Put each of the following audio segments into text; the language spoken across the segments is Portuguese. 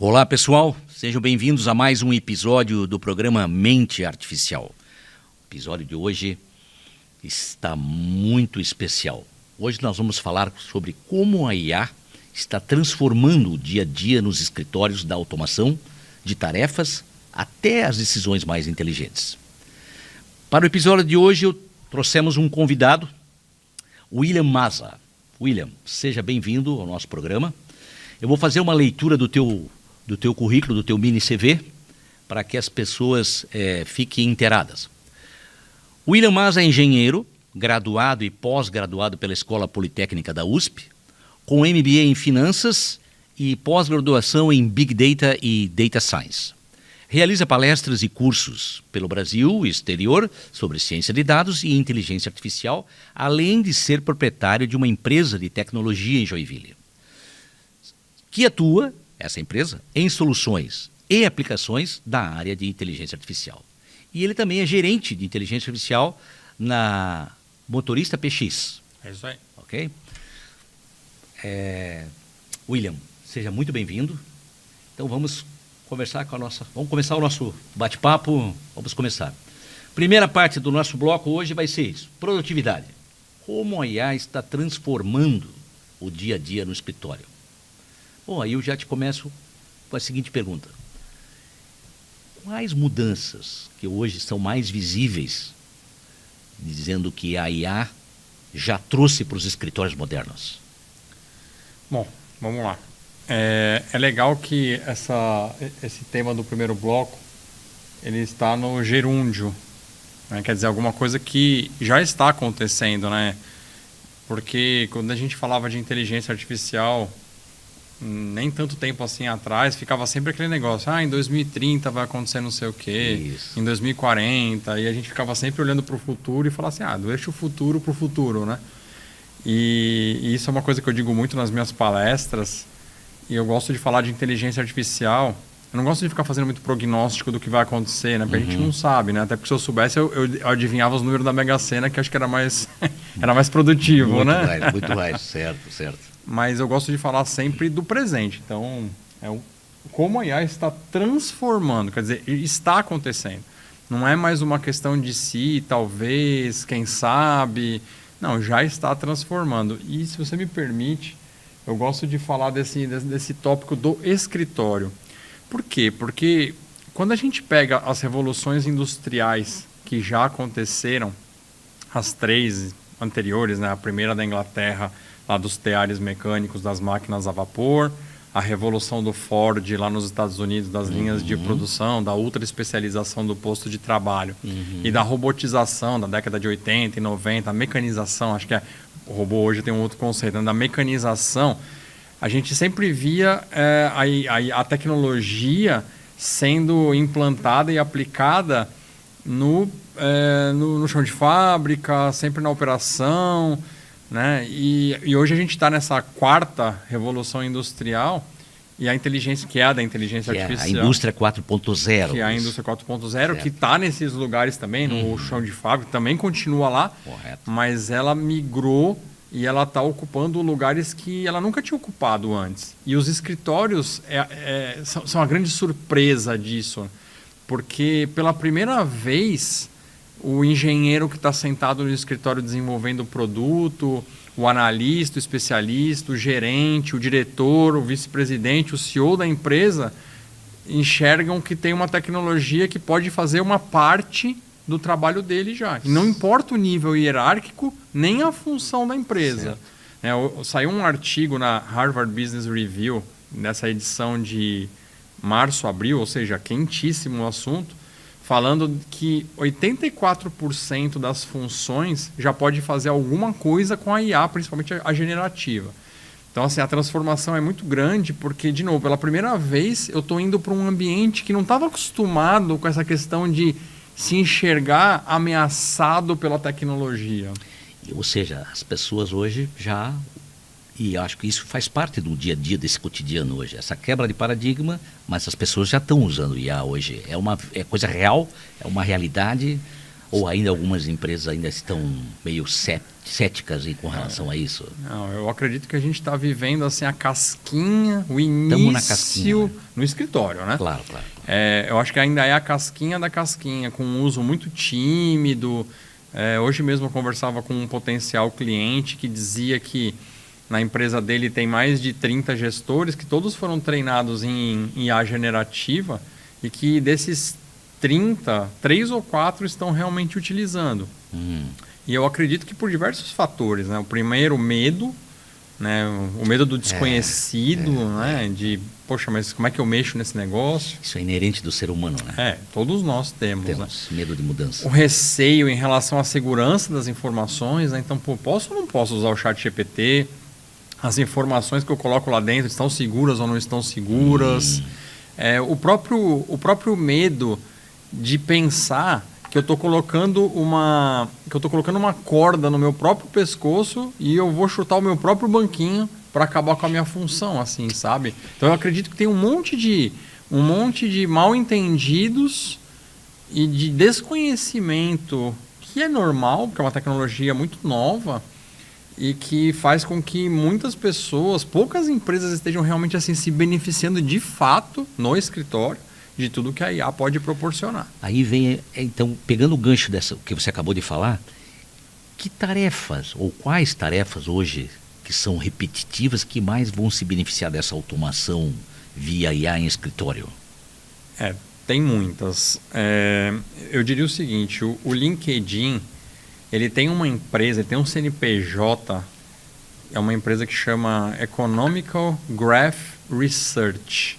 Olá pessoal, sejam bem-vindos a mais um episódio do programa Mente Artificial. O episódio de hoje está muito especial. Hoje nós vamos falar sobre como a IA está transformando o dia a dia nos escritórios, da automação de tarefas até as decisões mais inteligentes. Para o episódio de hoje trouxemos um convidado, William Maza. William, seja bem-vindo ao nosso programa. Eu vou fazer uma leitura do teu currículo, do teu mini CV, para que as pessoas fiquem inteiradas. William Maza é engenheiro, graduado e pós-graduado pela Escola Politécnica da USP, com MBA em Finanças e pós-graduação em Big Data e Data Science. Realiza palestras e cursos pelo Brasil e exterior sobre ciência de dados e inteligência artificial, além de ser proprietário de uma empresa de tecnologia em Joinville, que atua, essa empresa, em soluções e aplicações da área de inteligência artificial. E ele também é gerente de inteligência artificial na Motorista PX. É isso aí. Ok? William, seja muito bem-vindo. Então vamos começar o nosso bate-papo. Vamos começar. Primeira parte do nosso bloco hoje vai ser isso: produtividade. Como a IA está transformando o dia a dia no escritório? Bom, aí eu já te começo com a seguinte pergunta: quais mudanças que hoje são mais visíveis, dizendo que a IA já trouxe para os escritórios modernos? Bom, vamos lá. É legal que esse tema do primeiro bloco, ele está no gerúndio, né? Quer dizer, alguma coisa que já está acontecendo, né? Porque quando a gente falava de inteligência artificial, nem tanto tempo assim atrás, ficava sempre aquele negócio, em 2030 vai acontecer não sei o quê, em 2040, e a gente ficava sempre olhando para o futuro e falava assim, deixa o futuro para o futuro, né? E isso é uma coisa que eu digo muito nas minhas palestras, e eu gosto de falar de inteligência artificial. Eu não gosto de ficar fazendo muito prognóstico do que vai acontecer, né? Porque a gente não sabe, né? Até porque se eu soubesse, eu adivinhava os números da Mega Sena, que acho que era mais produtivo, muito né? Muito mais, certo. Mas eu gosto de falar sempre do presente. Então, como a IA está transformando, quer dizer, está acontecendo. Não é mais uma questão de si, talvez, quem sabe. Não, já está transformando. E se você me permite, eu gosto de falar desse tópico do escritório. Por quê? Porque quando a gente pega as revoluções industriais que já aconteceram, as três anteriores, né? A primeira da Inglaterra, lá dos teares mecânicos, das máquinas a vapor, a revolução do Ford lá nos Estados Unidos, das linhas de produção, da ultra especialização do posto de trabalho e da robotização da década de 80 e 90, a mecanização, acho que o robô hoje tem um outro conceito, né? Da mecanização, a gente sempre via a tecnologia sendo implantada e aplicada no chão de fábrica, sempre na operação, né? E hoje a gente está nessa quarta revolução industrial e a inteligência, que é a da inteligência artificial. A indústria 4.0. Que é a indústria 4.0, que está nesses lugares também, no chão de fábrica, também continua lá. Correto. Mas ela migrou e ela está ocupando lugares que ela nunca tinha ocupado antes. E os escritórios são a grande surpresa disso, porque pela primeira vez o engenheiro que está sentado no escritório desenvolvendo o produto, o analista, o especialista, o gerente, o diretor, o vice-presidente, o CEO da empresa enxergam que tem uma tecnologia que pode fazer uma parte do trabalho dele já. E não importa o nível hierárquico, nem a função da empresa. Saiu um artigo na Harvard Business Review, nessa edição de março, abril, ou seja, quentíssimo o assunto, falando que 84% das funções já pode fazer alguma coisa com a IA, principalmente a generativa. Então, assim, a transformação é muito grande porque, de novo, pela primeira vez eu estou indo para um ambiente que não estava acostumado com essa questão de se enxergar ameaçado pela tecnologia. Ou seja, as pessoas hoje já... E acho que isso faz parte do dia a dia desse cotidiano hoje. Essa quebra de paradigma, mas as pessoas já estão usando IA hoje. É coisa real, é uma realidade. Ou ainda algumas empresas ainda estão meio céticas com relação a isso? Não, eu acredito que a gente está vivendo assim a casquinha, o Tamo na casquinha, início né? no escritório, né? Claro, claro. Eu acho que ainda é a casquinha da casquinha, com um uso muito tímido. Hoje mesmo eu conversava com um potencial cliente que dizia que na empresa dele tem mais de 30 gestores, que todos foram treinados em IA generativa e que desses 30, 3 ou 4 estão realmente utilizando. E eu acredito que por diversos fatores, né? O primeiro, o medo, né? O medo do desconhecido, né? De, poxa, mas como é que eu mexo nesse negócio? Isso é inerente do ser humano, né? Todos nós temos, né? Medo de mudança. O receio em relação à segurança das informações, né? Então, posso ou não posso usar o chat GPT? As informações que eu coloco lá dentro estão seguras ou não estão seguras? O próprio medo de pensar que eu estou colocando uma corda no meu próprio pescoço e eu vou chutar o meu próprio banquinho para acabar com a minha função, assim, sabe? Então eu acredito que tem um monte de mal entendidos e de desconhecimento que é normal, porque é uma tecnologia muito nova e que faz com que muitas pessoas, poucas empresas estejam realmente assim se beneficiando de fato no escritório de tudo que a IA pode proporcionar. Aí vem, então, pegando o gancho dessa que você acabou de falar, que tarefas ou quais tarefas hoje que são repetitivas que mais vão se beneficiar dessa automação via IA em escritório? Tem muitas. Eu diria o seguinte, o LinkedIn, ele tem uma empresa, ele tem um CNPJ, é uma empresa que chama Economical Graph Research,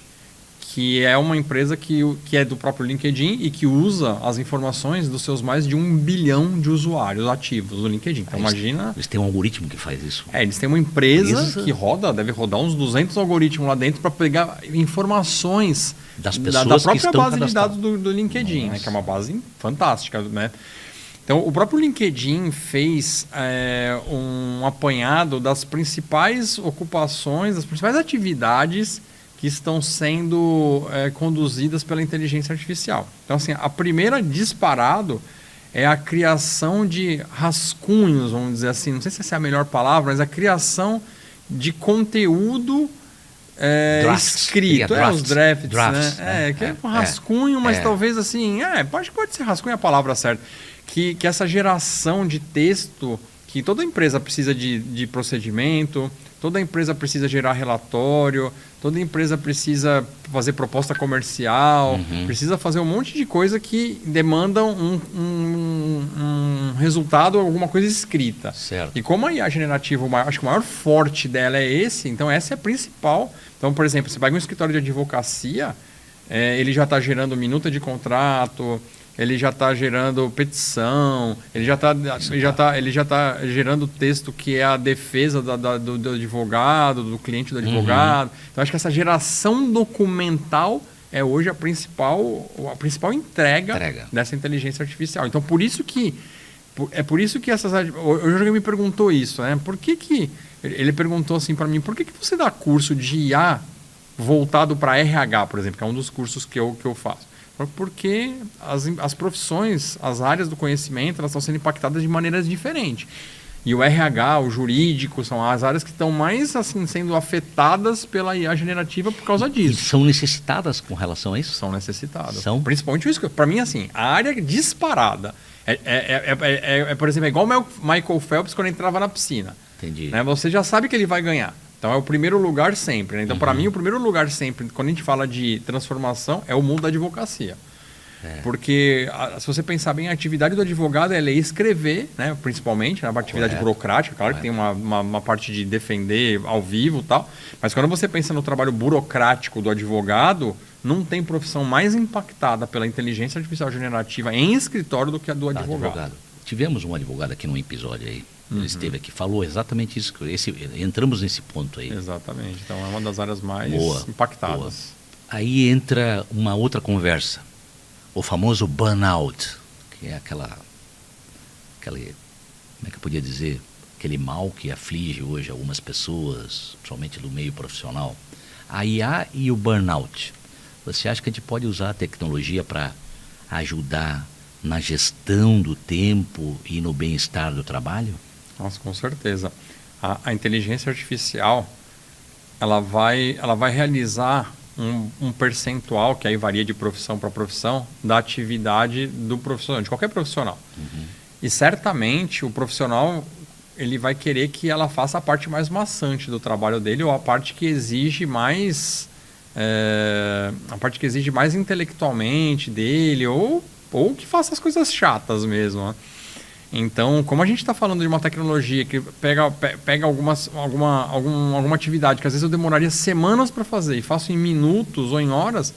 que é uma empresa que é do próprio LinkedIn e que usa as informações dos seus mais de 1 bilhão de usuários ativos do LinkedIn. Então, imagina... Eles têm um algoritmo que faz isso. Eles têm uma empresa que deve rodar uns 200 algoritmos lá dentro para pegar informações das pessoas da própria que estão base de dados do LinkedIn, né, que é uma base fantástica, né? Então, o próprio LinkedIn fez um apanhado das principais ocupações, das principais atividades que estão sendo conduzidas pela inteligência artificial. Então, assim, a primeira disparado é a criação de rascunhos, vamos dizer assim, não sei se essa é a melhor palavra, mas a criação de conteúdo escrito. Os drafts, né? Que é um rascunho, mas talvez assim, pode ser rascunho a palavra certa. Que essa geração de texto, que toda empresa precisa de procedimento, toda empresa precisa gerar relatório, toda empresa precisa fazer proposta comercial, precisa fazer um monte de coisa que demandam um resultado, alguma coisa escrita. Certo. E como a IA generativa, acho que o maior forte dela é esse, então essa é a principal. Então, por exemplo, você pega um escritório de advocacia, ele já está gerando minuta de contrato, ele já está gerando petição, ele já está gerando texto que é a defesa do advogado, do cliente do advogado. Então, acho que essa geração documental é hoje a principal entrega dessa inteligência artificial. Então, por isso que essas... O Jorge me perguntou isso, né? Por que ele perguntou assim para mim, por que você dá curso de IA voltado para RH, por exemplo, que é um dos cursos que eu faço? Porque as profissões, as áreas do conhecimento, elas estão sendo impactadas de maneiras diferentes. E o RH, o jurídico, são as áreas que estão mais assim, sendo afetadas pela IA generativa por causa disso. E são necessitadas com relação a isso? São necessitadas. São? Principalmente isso. Para mim, assim, a área disparada por exemplo, é igual o Michael Phelps quando entrava na piscina. Entendi. Né? Você já sabe que ele vai ganhar. Então, é o primeiro lugar sempre. Né? Então, para mim, o primeiro lugar sempre, quando a gente fala de transformação, é o mundo da advocacia. Porque, se você pensar bem, a atividade do advogado é escrever, né? Principalmente, né? Uma atividade burocrática. Claro que tem uma parte de defender ao vivo e tal. Mas quando você pensa no trabalho burocrático do advogado, não tem profissão mais impactada pela inteligência artificial generativa em escritório do que a do advogado. Tivemos um advogado aqui num episódio aí. Ele esteve aqui, falou exatamente isso. Entramos nesse ponto aí. Exatamente. Então, é uma das áreas mais impactadas. Boa. Aí entra uma outra conversa. O famoso burnout, que é aquele, como é que eu podia dizer? Aquele mal que aflige hoje algumas pessoas, principalmente do meio profissional. A IA e o burnout. Você acha que a gente pode usar a tecnologia para ajudar na gestão do tempo e no bem-estar do trabalho? Nossa, com certeza. A inteligência artificial, ela vai realizar um percentual, que aí varia de profissão para profissão, da atividade do profissional, de qualquer profissional. E certamente o profissional, ele vai querer que ela faça a parte mais maçante do trabalho dele, ou a parte que exige mais intelectualmente dele, ou que faça as coisas chatas mesmo, né? Então, como a gente está falando de uma tecnologia que pega alguma atividade que às vezes eu demoraria semanas para fazer e faço em minutos ou em horas,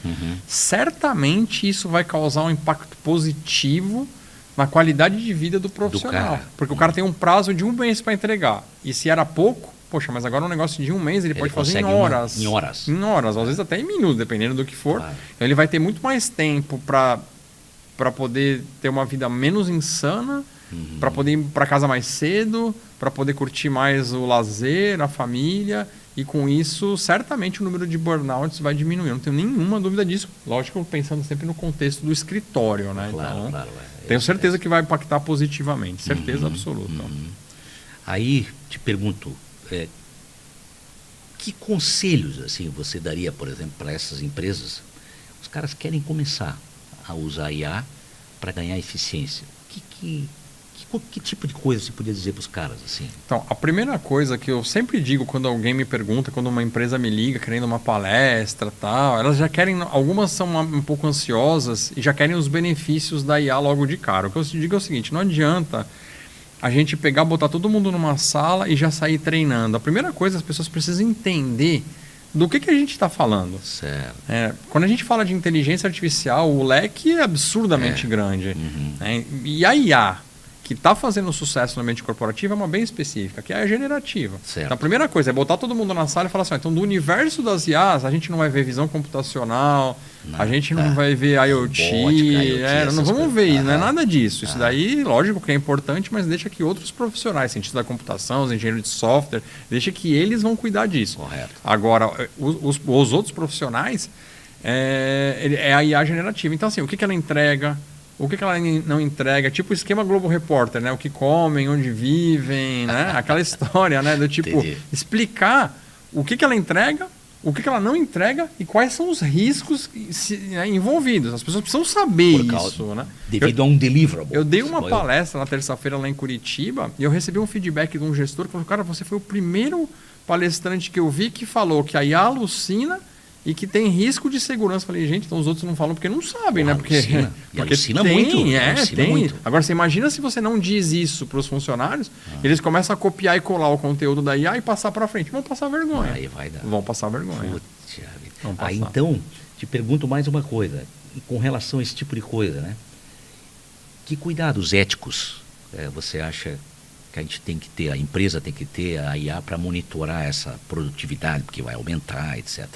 certamente isso vai causar um impacto positivo na qualidade de vida do profissional. Porque o cara tem um prazo de 1 mês para entregar. E se era pouco, poxa, mas agora um negócio de 1 mês ele pode fazer em horas. Em horas. Em horas, às vezes até em minutos, dependendo do que for. Claro. Então ele vai ter muito mais tempo para poder ter uma vida menos insana, para poder ir para casa mais cedo, para poder curtir mais o lazer, a família, e com isso, certamente o número de burnouts vai diminuir. Eu não tenho nenhuma dúvida disso. Lógico, pensando sempre no contexto do escritório, né? Claro, então, claro. Tenho certeza que vai impactar positivamente, certeza absoluta. Aí, te pergunto, que conselhos assim você daria, por exemplo, para essas empresas? Os caras querem começar a usar a IA para ganhar eficiência. Que tipo de coisa você podia dizer para os caras assim? Então, a primeira coisa que eu sempre digo quando alguém me pergunta, quando uma empresa me liga querendo uma palestra tal, elas já querem, algumas são um pouco ansiosas e já querem os benefícios da IA logo de cara. O que eu digo é o seguinte, não adianta a gente botar todo mundo numa sala e já sair treinando. A primeira coisa, as pessoas precisam entender do que a gente está falando. Certo. Quando a gente fala de inteligência artificial, o leque é absurdamente grande. Né? E a IA, que está fazendo sucesso no ambiente corporativo, é uma bem específica, que é a generativa. Certo. Então, a primeira coisa é botar todo mundo na sala e falar assim, então do universo das IAs, a gente não vai ver visão computacional, a gente não vai ver IoT, Robótica, não vamos coisas. ver, não é nada disso. Isso daí, lógico que é importante, mas deixa que outros profissionais, cientistas da computação, os engenheiros de software, deixa que eles vão cuidar disso. Correto. Agora, os outros profissionais, é a IA generativa. Então, assim, o que ela entrega, o que ela não entrega, tipo o esquema Globo Repórter, né? O que comem, onde vivem, né? Aquela história, né? Do tipo, Entendi. explicar o que ela entrega, o que ela não entrega e quais são os riscos envolvidos. As pessoas precisam saber isso, né? Devido a um deliverable. Eu dei uma palestra na terça-feira lá em Curitiba e eu recebi um feedback de um gestor que falou, cara, você foi o primeiro palestrante que eu vi que falou que a IA alucina e que tem risco de segurança. Falei, gente, então os outros não falam porque não sabem, né? Porque alucina muito. Alucina muito. Agora, você imagina se você não diz isso para os funcionários, eles começam a copiar e colar o conteúdo da IA e passar para frente. Vão passar vergonha. Aí vai dar. Vão passar vergonha. Aí, então, te pergunto mais uma coisa. Com relação a esse tipo de coisa, né? Que cuidados éticos você acha que a gente tem que ter, a empresa tem que ter a IA para monitorar essa produtividade, porque vai aumentar, etc.?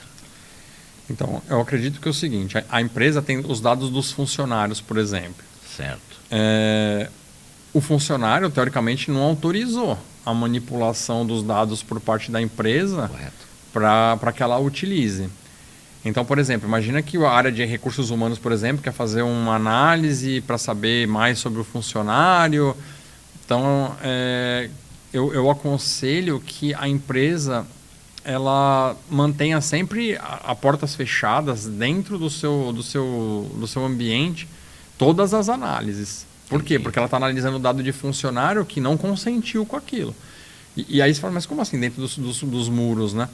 Então, eu acredito que é o seguinte, a empresa tem os dados dos funcionários, por exemplo. Certo. O funcionário, teoricamente, não autorizou a manipulação dos dados por parte da empresa para que ela utilize. Então, por exemplo, imagina que a área de recursos humanos, por exemplo, quer fazer uma análise para saber mais sobre o funcionário. Então, eu aconselho que a empresa ela mantenha sempre a portas fechadas dentro do seu ambiente, todas as análises. Por quê? Porque ela está analisando o dado de funcionário que não consentiu com aquilo. E aí você fala, mas como assim dentro dos muros, né?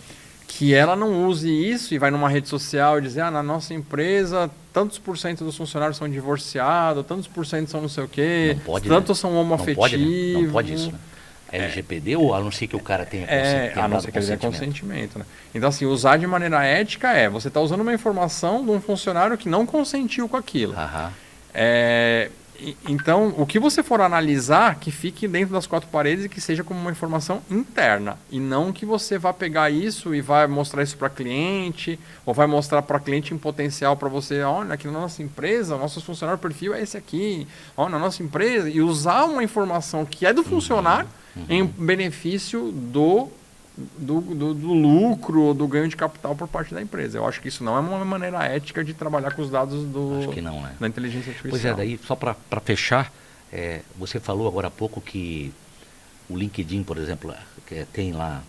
Que ela não use isso e vai numa rede social e dizer, na nossa empresa, tantos por cento dos funcionários são divorciados, tantos por cento são não sei o quê, tantos são homoafetivos. Não pode isso, né? LGPD ou a não ser que o cara tenha consentimento? A não ser que ele tenha consentimento, né? Então, assim, usar de maneira ética você está usando uma informação de um funcionário que não consentiu com aquilo. Então, o que você for analisar, que fique dentro das 4 paredes e que seja como uma informação interna. E não que você vá pegar isso e vai mostrar isso para cliente, ou vai mostrar para cliente em potencial para você, olha, aqui na nossa empresa, o nosso funcionário perfil é esse aqui, olha, na nossa empresa, e usar uma informação que é do funcionário em benefício do do lucro ou do ganho de capital por parte da empresa. Eu acho que isso não é uma maneira ética de trabalhar com os dados Acho que não, né? da inteligência artificial. Pois é, daí só para fechar, você falou agora há pouco que o LinkedIn, por exemplo, tem lá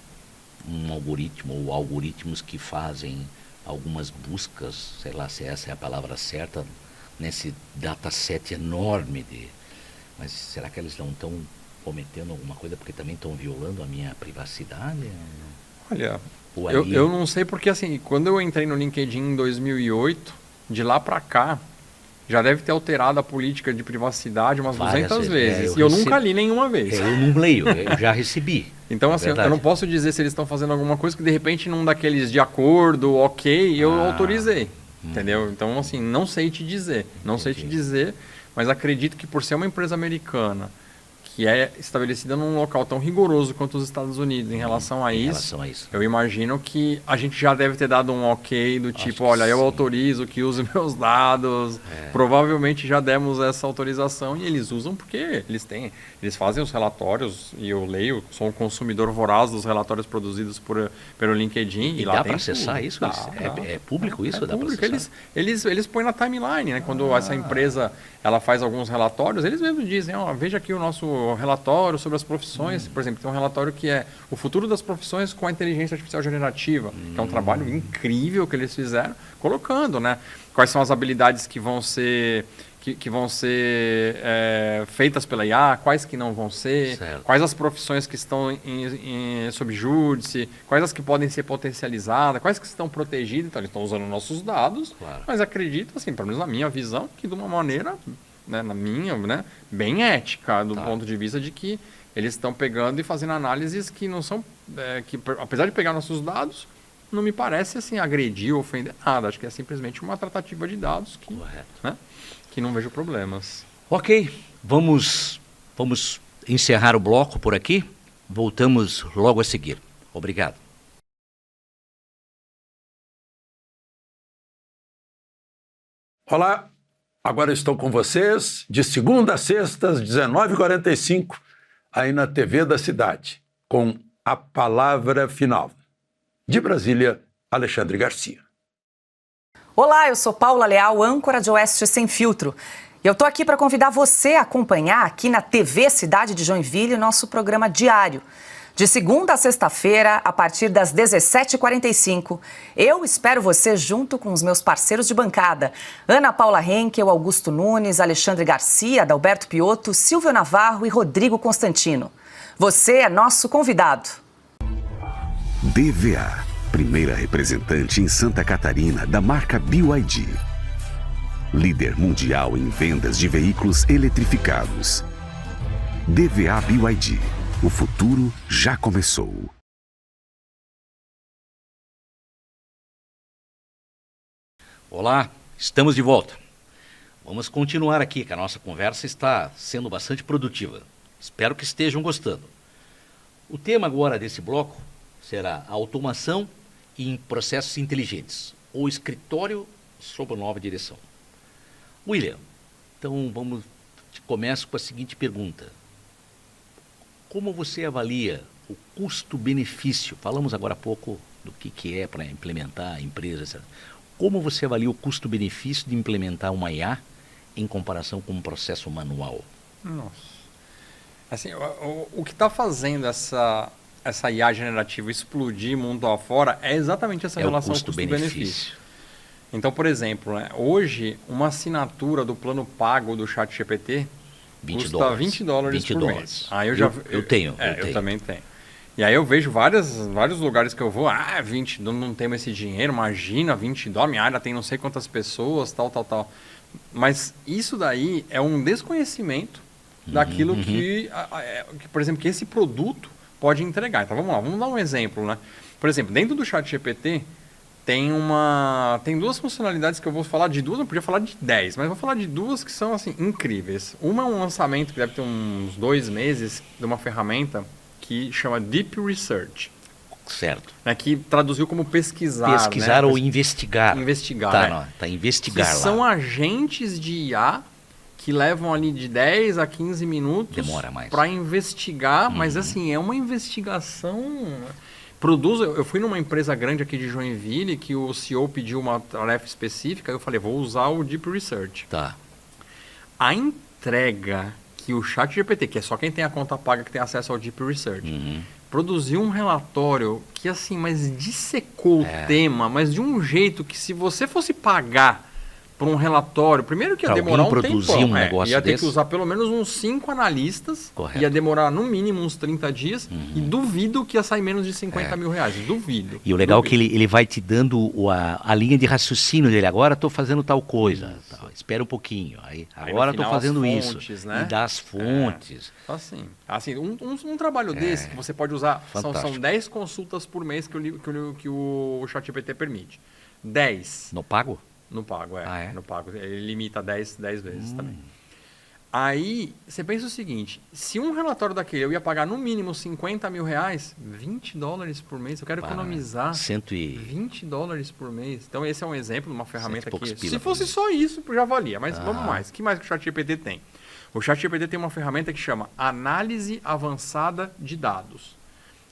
um algoritmo ou algoritmos que fazem algumas buscas, sei lá se essa é a palavra certa, nesse dataset enorme mas será que eles não estão cometendo alguma coisa porque também estão violando a minha privacidade? Olha, Ou eu não sei porque assim, quando eu entrei no LinkedIn em 2008, de lá para cá, já deve ter alterado a política de privacidade umas Várias 200 vezes. vezes. E eu nunca li nenhuma vez. Eu não leio, eu já recebi. Então, assim, eu não posso dizer se eles estão fazendo alguma coisa que, de repente, num daqueles de acordo, ok, eu autorizei. Entendeu? Então, assim, não sei te dizer. Não sei te dizer, mas acredito que por ser uma empresa americana, que é estabelecida num local tão rigoroso quanto os Estados Unidos em relação a isso, eu imagino que a gente já deve ter dado um ok do tipo, olha, eu autorizo que use meus dados. Provavelmente já demos essa autorização e eles usam porque eles fazem os relatórios e eu leio, sou um consumidor voraz dos relatórios produzidos pelo LinkedIn. E lá dá para acessar isso? É público isso? Dá para acessar? Eles põem na timeline, né? Quando essa empresa ela faz alguns relatórios, eles mesmos dizem, veja aqui o nosso relatório sobre as profissões. Por exemplo, tem um relatório que é o futuro das profissões com a inteligência artificial generativa, que é um trabalho incrível que eles fizeram, colocando, né? Quais são as habilidades que vão ser feitas pela IA, quais que não vão ser, quais as profissões que estão sob júdice, quais as que podem ser potencializadas, quais que estão protegidas. Então, eles estão usando nossos dados, mas acredito, assim, pelo menos na minha visão, que de uma maneira, né, bem ética, do ponto de vista de que eles estão pegando e fazendo análises que não são, que apesar de pegar nossos dados, não me parece assim agredir ou ofender nada. Acho que é simplesmente uma tratativa de dados que, né, que não vejo problemas. Ok, vamos encerrar o bloco por aqui. Voltamos logo a seguir. Obrigado. Olá, agora estou com vocês de segunda a sexta às 19h45, aí na TV da cidade, com A Palavra Final. De Brasília, Alexandre Garcia. Olá, eu sou Paula Leal, âncora de Oeste Sem Filtro. E eu tô aqui para convidar você a acompanhar aqui na TV Cidade de Joinville o nosso programa diário. De segunda a sexta-feira, a partir das 17h45, eu espero você junto com os meus parceiros de bancada. Ana Paula Henkel, Augusto Nunes, Alexandre Garcia, Adalberto Piotto, Silvio Navarro e Rodrigo Constantino. Você é nosso convidado. DVA, primeira representante em Santa Catarina da marca BYD. Líder mundial em vendas de veículos eletrificados. DVA BYD. O futuro já começou. Olá, estamos de volta. Vamos continuar aqui, que a nossa conversa está sendo bastante produtiva. Espero que estejam gostando. O tema agora desse bloco será a automação em processos inteligentes, ou escritório sob nova direção. William, então começo com a seguinte pergunta. Como você avalia o custo-benefício? Falamos agora há pouco do que é para implementar a empresa, etc. Como você avalia o custo-benefício de implementar uma IA em comparação com um processo manual? Nossa. Assim, o que está fazendo essa IA generativa explodir mundo afora é exatamente essa relação custo-benefício. Então, por exemplo, né, hoje uma assinatura do plano pago do ChatGPT custa $20 por mês. Aí eu tenho. Eu também tenho. E aí eu vejo vários lugares que eu vou, 20, não temos esse dinheiro, imagina, $20, minha área tem não sei quantas pessoas, tal. Mas isso daí é um desconhecimento daquilo que, por exemplo, que esse produto pode entregar. Então vamos lá, vamos dar um exemplo, né? Por exemplo, dentro do ChatGPT tem duas funcionalidades que eu vou falar de duas, não podia falar de 10, mas vou falar de duas que são assim incríveis. Uma é um lançamento que deve ter uns 2 meses de uma ferramenta que chama Deep Research. Certo. Né, que traduziu como pesquisar. Pesquisar, né? Ou investigar. Investigar. Tá, investigar que lá. São agentes de IA que levam ali de 10 a 15 minutos demora mais para investigar, mas assim, é uma investigação. Eu fui numa empresa grande aqui de Joinville que o CEO pediu uma tarefa específica, eu falei, vou usar o Deep Research. Tá. A entrega que o ChatGPT, que é só quem tem a conta paga que tem acesso ao Deep Research, produziu um relatório que, assim, mas dissecou o tema, mas de um jeito que se você fosse pagar por um relatório, primeiro que ia Pra demorar alguém um produzir tempão, um negócio ia ter desse? que usar pelo menos uns 5 analistas, Correto. ia demorar no mínimo uns 30 dias, e duvido que ia sair menos de 50 mil reais, duvido. E o legal é duvido. que ele vai te dando a linha de raciocínio dele. Agora estou fazendo tal coisa. Tal. Espera um pouquinho. Aí Aí, agora no estou final, fazendo as isso. fontes, né? E dá as fontes. Assim um trabalho desse que você pode usar, são Fantástico. 10 consultas por mês que o ChatGPT permite. 10 No pago? no pago, Ah, é? no pago. Ele limita 10 vezes também. Aí, você pensa o seguinte, se um relatório daquele eu ia pagar no mínimo 50 mil reais, 20 dólares por mês, eu quero economizar 20 dólares por mês. Então, esse é um exemplo de uma ferramenta que, se fosse só isso, já valia. Mas vamos mais. O que mais que o ChatGPT tem? O ChatGPT tem uma ferramenta que chama Análise Avançada de Dados.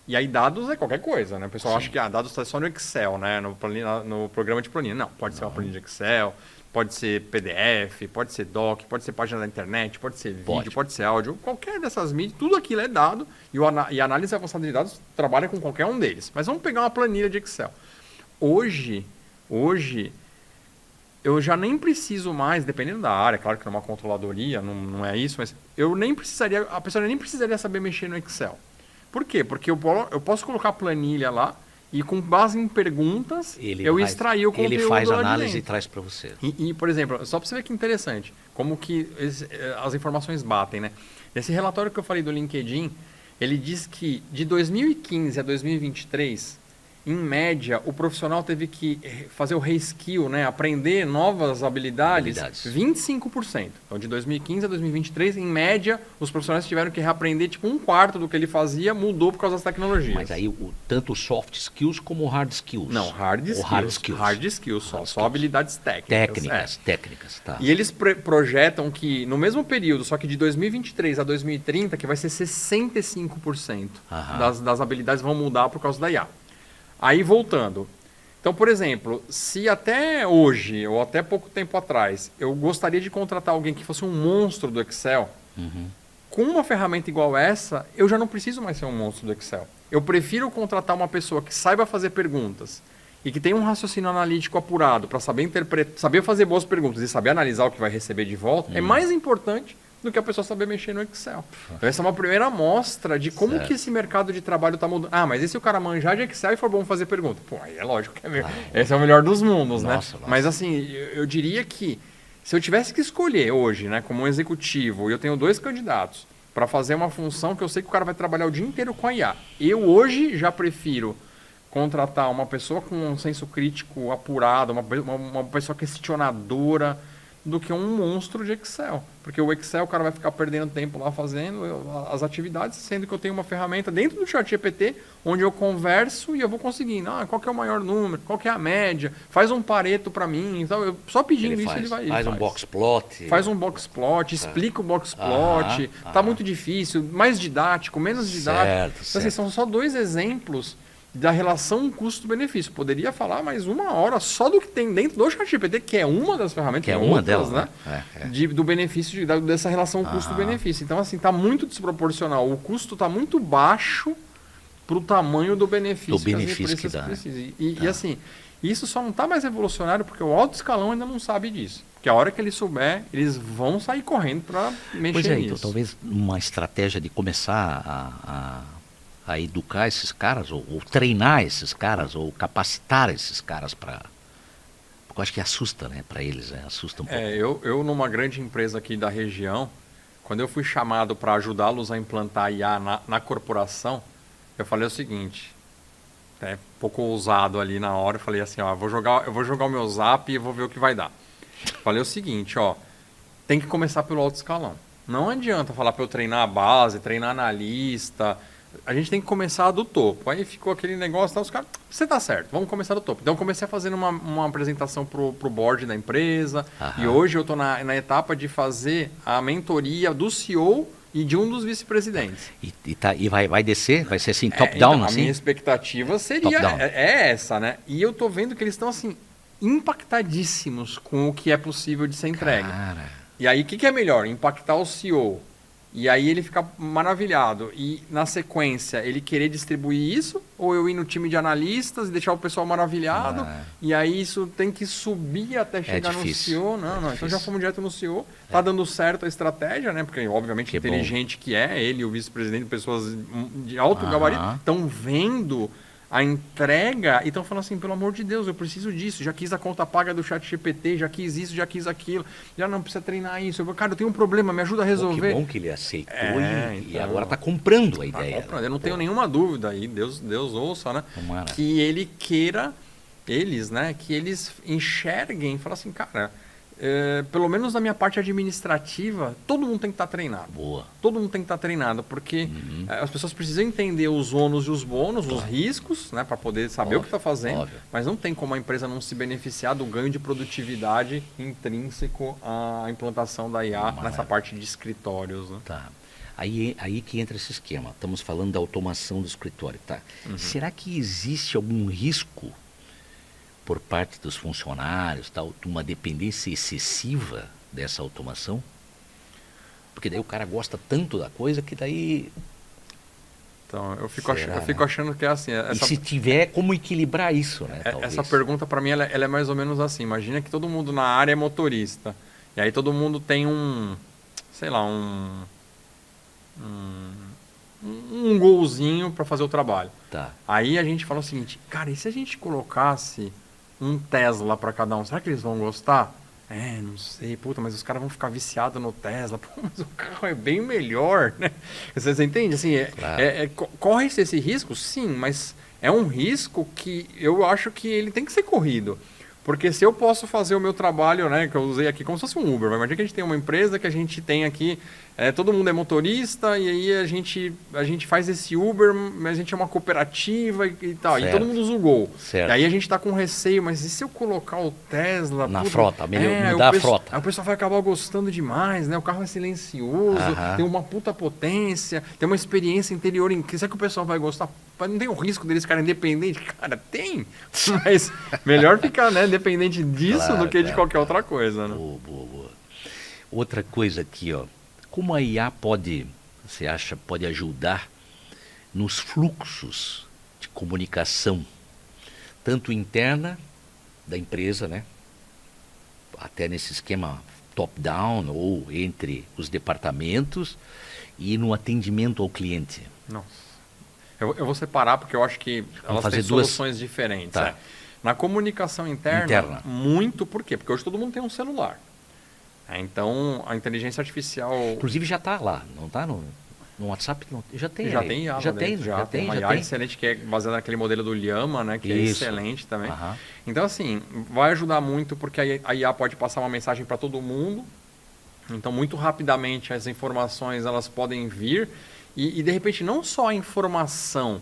E aí, dados é qualquer coisa, né? O pessoal acha que dados está só no Excel, né? No programa de planilha. Não, pode ser uma planilha de Excel, pode ser PDF, pode ser doc, pode ser página da internet, pode ser vídeo, pode ser áudio. Qualquer dessas mídias, tudo aquilo é dado. E a análise avançada de dados trabalha com qualquer um deles. Mas vamos pegar uma planilha de Excel. Hoje eu já nem preciso mais, dependendo da área, claro que numa controladoria, não é isso, mas a pessoa nem precisaria saber mexer no Excel. Por quê? Porque eu posso colocar a planilha lá e com base em perguntas eu extrair o conteúdo. Ele faz lá de análise e dentro. traz para você. E, por exemplo, só para você ver que interessante, como que as informações batem, né? Esse relatório que eu falei do LinkedIn, ele diz que de 2015 a 2023, em média, o profissional teve que fazer o reskill, né? Aprender novas habilidades. 25%. Então, de 2015 a 2023, em média, os profissionais tiveram que reaprender tipo um quarto do que ele fazia, mudou por causa das tecnologias. Mas aí, tanto soft skills como hard skills. Não, hard skills. Hard skills só. Só habilidades técnicas. Técnicas, tá. E eles projetam que, no mesmo período, só que de 2023 a 2030, que vai ser 65% das habilidades vão mudar por causa da IA. Aí, voltando. Então, por exemplo, se até hoje, ou até pouco tempo atrás, eu gostaria de contratar alguém que fosse um monstro do Excel, com uma ferramenta igual essa, eu já não preciso mais ser um monstro do Excel. Eu prefiro contratar uma pessoa que saiba fazer perguntas e que tenha um raciocínio analítico apurado para saber interpretar, saber fazer boas perguntas e saber analisar o que vai receber de volta, é mais importante do que a pessoa saber mexer no Excel. Então, essa é uma primeira amostra de como que esse mercado de trabalho está mudando. Mas e se o cara manjar de Excel e for bom fazer pergunta? Pô, aí é lógico que esse é o melhor dos mundos, né? Mas assim, eu diria que se eu tivesse que escolher hoje, né, como um executivo, e eu tenho 2 candidatos para fazer uma função que eu sei que o cara vai trabalhar o dia inteiro com a IA, eu hoje já prefiro contratar uma pessoa com um senso crítico apurado, uma pessoa questionadora, do que um monstro de Excel. Porque o Excel, o cara vai ficar perdendo tempo lá fazendo as atividades, sendo que eu tenho uma ferramenta dentro do ChatGPT, onde eu converso e eu vou conseguindo. Qual que é o maior número? Qual que é a média? Faz um Pareto para mim. Então, eu só pedindo ele vai... Faz um box plot. Faz um box plot, explica o box plot. Tá muito difícil, mais didático, menos didático. Então, assim, são só 2 exemplos da relação custo-benefício. Poderia falar mais 1 hora só do que tem dentro do ChatGPT, que é uma das ferramentas, que é uma delas, né? Do benefício, dessa relação custo-benefício. Então, assim, está muito desproporcional. O custo está muito baixo para o tamanho do benefício, que as empresas precisam. E assim, isso só não está mais revolucionário porque o alto escalão ainda não sabe disso. Porque a hora que ele souber, eles vão sair correndo para mexer nisso. Então, talvez uma estratégia de começar a educar esses caras, ou treinar esses caras, ou capacitar esses caras para... Porque eu acho que assusta, né, para eles, assusta um pouco. Eu numa grande empresa aqui da região, quando eu fui chamado para ajudá-los a implantar IA na corporação, eu falei o seguinte, um pouco ousado ali na hora, eu falei assim, eu vou jogar o meu zap e vou ver o que vai dar. Falei o seguinte, tem que começar pelo alto escalão. Não adianta falar para eu treinar a base, treinar analista... A gente tem que começar do topo. Aí ficou aquele negócio, os caras, você tá certo, vamos começar do topo. Então eu comecei a fazer uma apresentação pro board da empresa. E hoje eu estou na etapa de fazer a mentoria do CEO e de um dos vice-presidentes. E vai descer? Vai ser assim, Então, top-down, a assim? minha expectativa seria essa, né? E eu tô vendo que eles estão, assim, impactadíssimos com o que é possível de ser entregue. Cara, E aí, o que é melhor? Impactar o CEO. E aí ele fica maravilhado. E, na sequência, ele querer distribuir isso? Ou eu ir no time de analistas e deixar o pessoal maravilhado? E aí isso tem que subir até chegar no CEO? Não. Então já fomos direto no CEO. Tá dando certo a estratégia, né? Porque, obviamente, inteligente que é, ele e o vice-presidente, pessoas de alto gabarito, estão vendo a entrega e estão falando assim, pelo amor de Deus, eu preciso disso, já quis a conta paga do ChatGPT, já quis isso, já quis aquilo, já não precisa treinar isso. Cara, eu tenho um problema, me ajuda a resolver. Que bom que ele aceitou e então, agora está comprando a ideia. Eu não tenho nenhuma dúvida aí, Deus ouça, né? Tomara. Que ele queira, né? Que eles enxerguem e falem assim, cara, pelo menos na minha parte administrativa, todo mundo tem que estar treinado. Boa. Todo mundo tem que estar treinado, porque as pessoas precisam entender os ônus e os bônus, os riscos, né, para poder saber o que está fazendo. Mas não tem como a empresa não se beneficiar do ganho de produtividade intrínseco à implantação da IA nessa parte de escritórios. Né? Tá. Aí que entra esse esquema. Estamos falando da automação do escritório, tá? Será que existe algum risco por parte dos funcionários, tal, de uma dependência excessiva dessa automação? Porque daí o cara gosta tanto da coisa que daí... Então, eu fico achando que é assim... E se tiver, como equilibrar isso, né? Essa pergunta, para mim, ela é mais ou menos assim. Imagina que todo mundo na área é motorista. E aí todo mundo tem um golzinho para fazer o trabalho. Tá. Aí a gente fala o seguinte, cara, e se a gente colocasse um Tesla para cada um, será que eles vão gostar? Não sei, mas os caras vão ficar viciados no Tesla. Mas o carro é bem melhor, né? Você entende? Assim, corre-se esse risco? Sim, mas é um risco que eu acho que ele tem que ser corrido. Porque se eu posso fazer o meu trabalho, né, que eu usei aqui como se fosse um Uber, mas imagina que a gente tem uma empresa que a gente tem aqui, todo mundo é motorista e aí a gente faz esse Uber, mas a gente é uma cooperativa e tal, certo. E todo mundo usa o Gol. Certo. E aí a gente está com receio, mas e se eu colocar o Tesla... Na frota, mudar a frota. Aí o pessoal vai acabar gostando demais, né? O carro é silencioso, tem uma puta potência, tem uma experiência interior incrível. Será que o pessoal vai gostar? Não tem o risco deles ficarem independentes? Cara, tem! Mas melhor ficar, né, dependente disso do que de qualquer outra coisa, né? Boa. Outra coisa aqui, ó. Como a IA pode ajudar nos fluxos de comunicação, tanto interna da empresa, né? Até nesse esquema top-down ou entre os departamentos e no atendimento ao cliente? Nossa. Eu vou separar porque eu acho que elas têm soluções diferentes. Tá. Na comunicação interna, muito. Por quê? Porque hoje todo mundo tem um celular. Então, a inteligência artificial... Inclusive já está lá, não está no WhatsApp? Não, já tem IA. Já tem uma IA excelente, que é baseada naquele modelo do Llama, né? Que é excelente também. Então, assim, vai ajudar muito porque a IA pode passar uma mensagem para todo mundo. Então, muito rapidamente, as informações elas podem vir. E, de repente, não só a informação,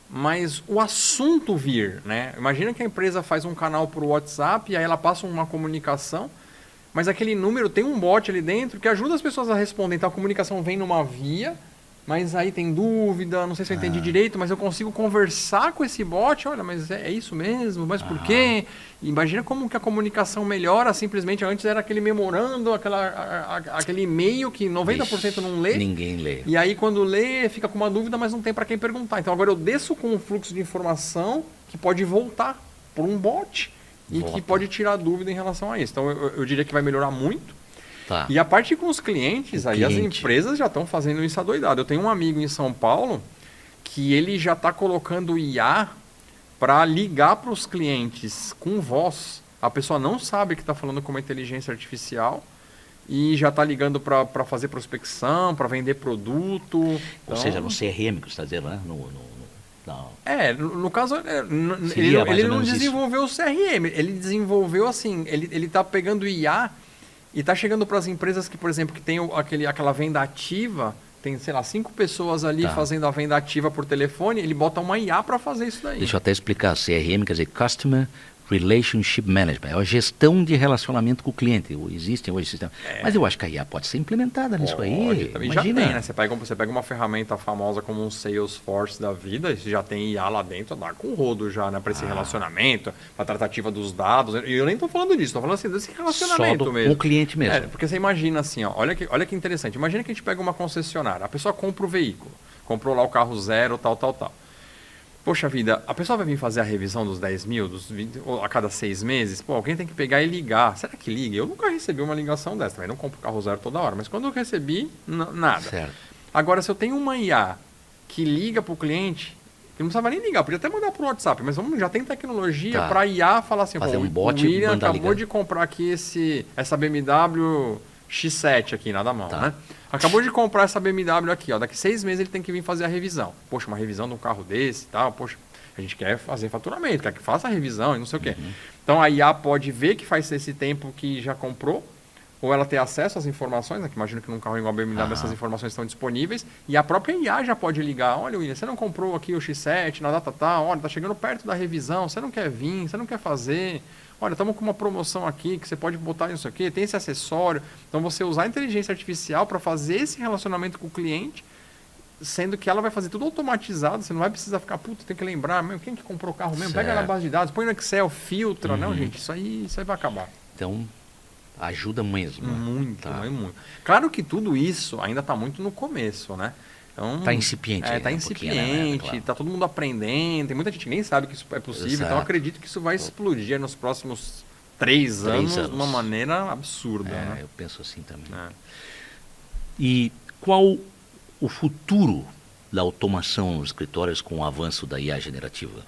mas o assunto vir, né? Imagina que a empresa faz um canal por WhatsApp e aí ela passa uma comunicação, mas aquele número tem um bot ali dentro que ajuda as pessoas a responder. Então, a comunicação vem numa via, mas aí tem dúvida, não sei se eu entendi direito, mas eu consigo conversar com esse bot. Olha, mas é isso mesmo? Mas por quê? Imagina como que a comunicação melhora. Simplesmente antes era aquele memorando, aquele e-mail que 90% não lê. Ninguém lê. E aí quando lê, fica com uma dúvida, mas não tem para quem perguntar. Então agora eu desço com um fluxo de informação que pode voltar por um bot e que pode tirar dúvida em relação a isso. Então eu diria que vai melhorar muito. Tá. E a parte com os clientes, as empresas já estão fazendo isso adoidado. Eu tenho um amigo em São Paulo que ele já está colocando IA para ligar para os clientes com voz. A pessoa não sabe que está falando com uma inteligência artificial e já está ligando para fazer prospecção, para vender produto. Ou seja, no CRM que você está dizendo, né? No caso, ele não desenvolveu o CRM. Ele desenvolveu assim, ele está pegando IA... E está chegando para as empresas que, por exemplo, que tem aquela venda ativa, tem, 5 pessoas ali fazendo a venda ativa por telefone, ele bota uma IA para fazer isso daí. Deixa eu até explicar. CRM quer dizer Customer Relationship Management, é a gestão de relacionamento com o cliente. Existem hoje sistemas. Mas eu acho que a IA pode ser implementada nisso aí. Também Imagina. já tem, né? Você pega uma ferramenta famosa como um Salesforce da vida, você já tem IA lá dentro, dá com rodo já, né? Para esse relacionamento, para a tratativa dos dados. E eu nem tô falando disso, tô falando assim desse relacionamento mesmo. Com o cliente mesmo. Porque você imagina assim, ó, olha que interessante. Imagina que a gente pega uma concessionária, a pessoa compra o veículo, comprou lá o carro zero, tal. Poxa vida, a pessoa vai vir fazer a revisão dos 10 mil, dos 20, a cada 6 meses? Pô, alguém tem que pegar e ligar. Será que liga? Eu nunca recebi uma ligação dessa. Também não compro carro zero toda hora. Mas quando eu recebi, nada. Certo. Agora, se eu tenho uma IA que liga para o cliente, que não precisava nem ligar, podia até mandar por WhatsApp, mas já tem tecnologia para a IA falar assim, fazer um o bot, William mandar acabou ligar. de comprar aqui essa BMW X7 aqui, nada mão, né? Acabou de comprar essa BMW aqui, ó. Daqui 6 meses ele tem que vir fazer a revisão. Poxa, uma revisão de um carro desse e tal, poxa. A gente quer fazer faturamento, quer que faça a revisão e não sei o quê. Então a IA pode ver que faz esse tempo que já comprou, ou ela ter acesso às informações, né? Que imagino que num carro igual a BMW essas informações estão disponíveis, e a própria IA já pode ligar, olha William, você não comprou aqui o X7 na data tal, olha, tá chegando perto da revisão, você não quer vir, você não quer fazer, olha, estamos com uma promoção aqui que você pode botar isso aqui, tem esse acessório. Então você usar a inteligência artificial para fazer esse relacionamento com o cliente, sendo que ela vai fazer tudo automatizado, você não vai precisar ficar, tem que lembrar, quem que comprou o carro mesmo? Pega na base de dados, põe no Excel, filtra, não, gente, isso aí vai acabar. Então, ajuda mesmo. Muito. Claro que tudo isso ainda está muito no começo, né? Então, tá incipiente. Tá incipiente, claro. Tá todo mundo aprendendo, tem muita gente que nem sabe que isso é possível, Exato. então eu acredito que isso vai explodir nos próximos 3 anos de uma maneira absurda. Né? Eu penso assim também. E qual o futuro da automação nos escritórios com o avanço da IA generativa?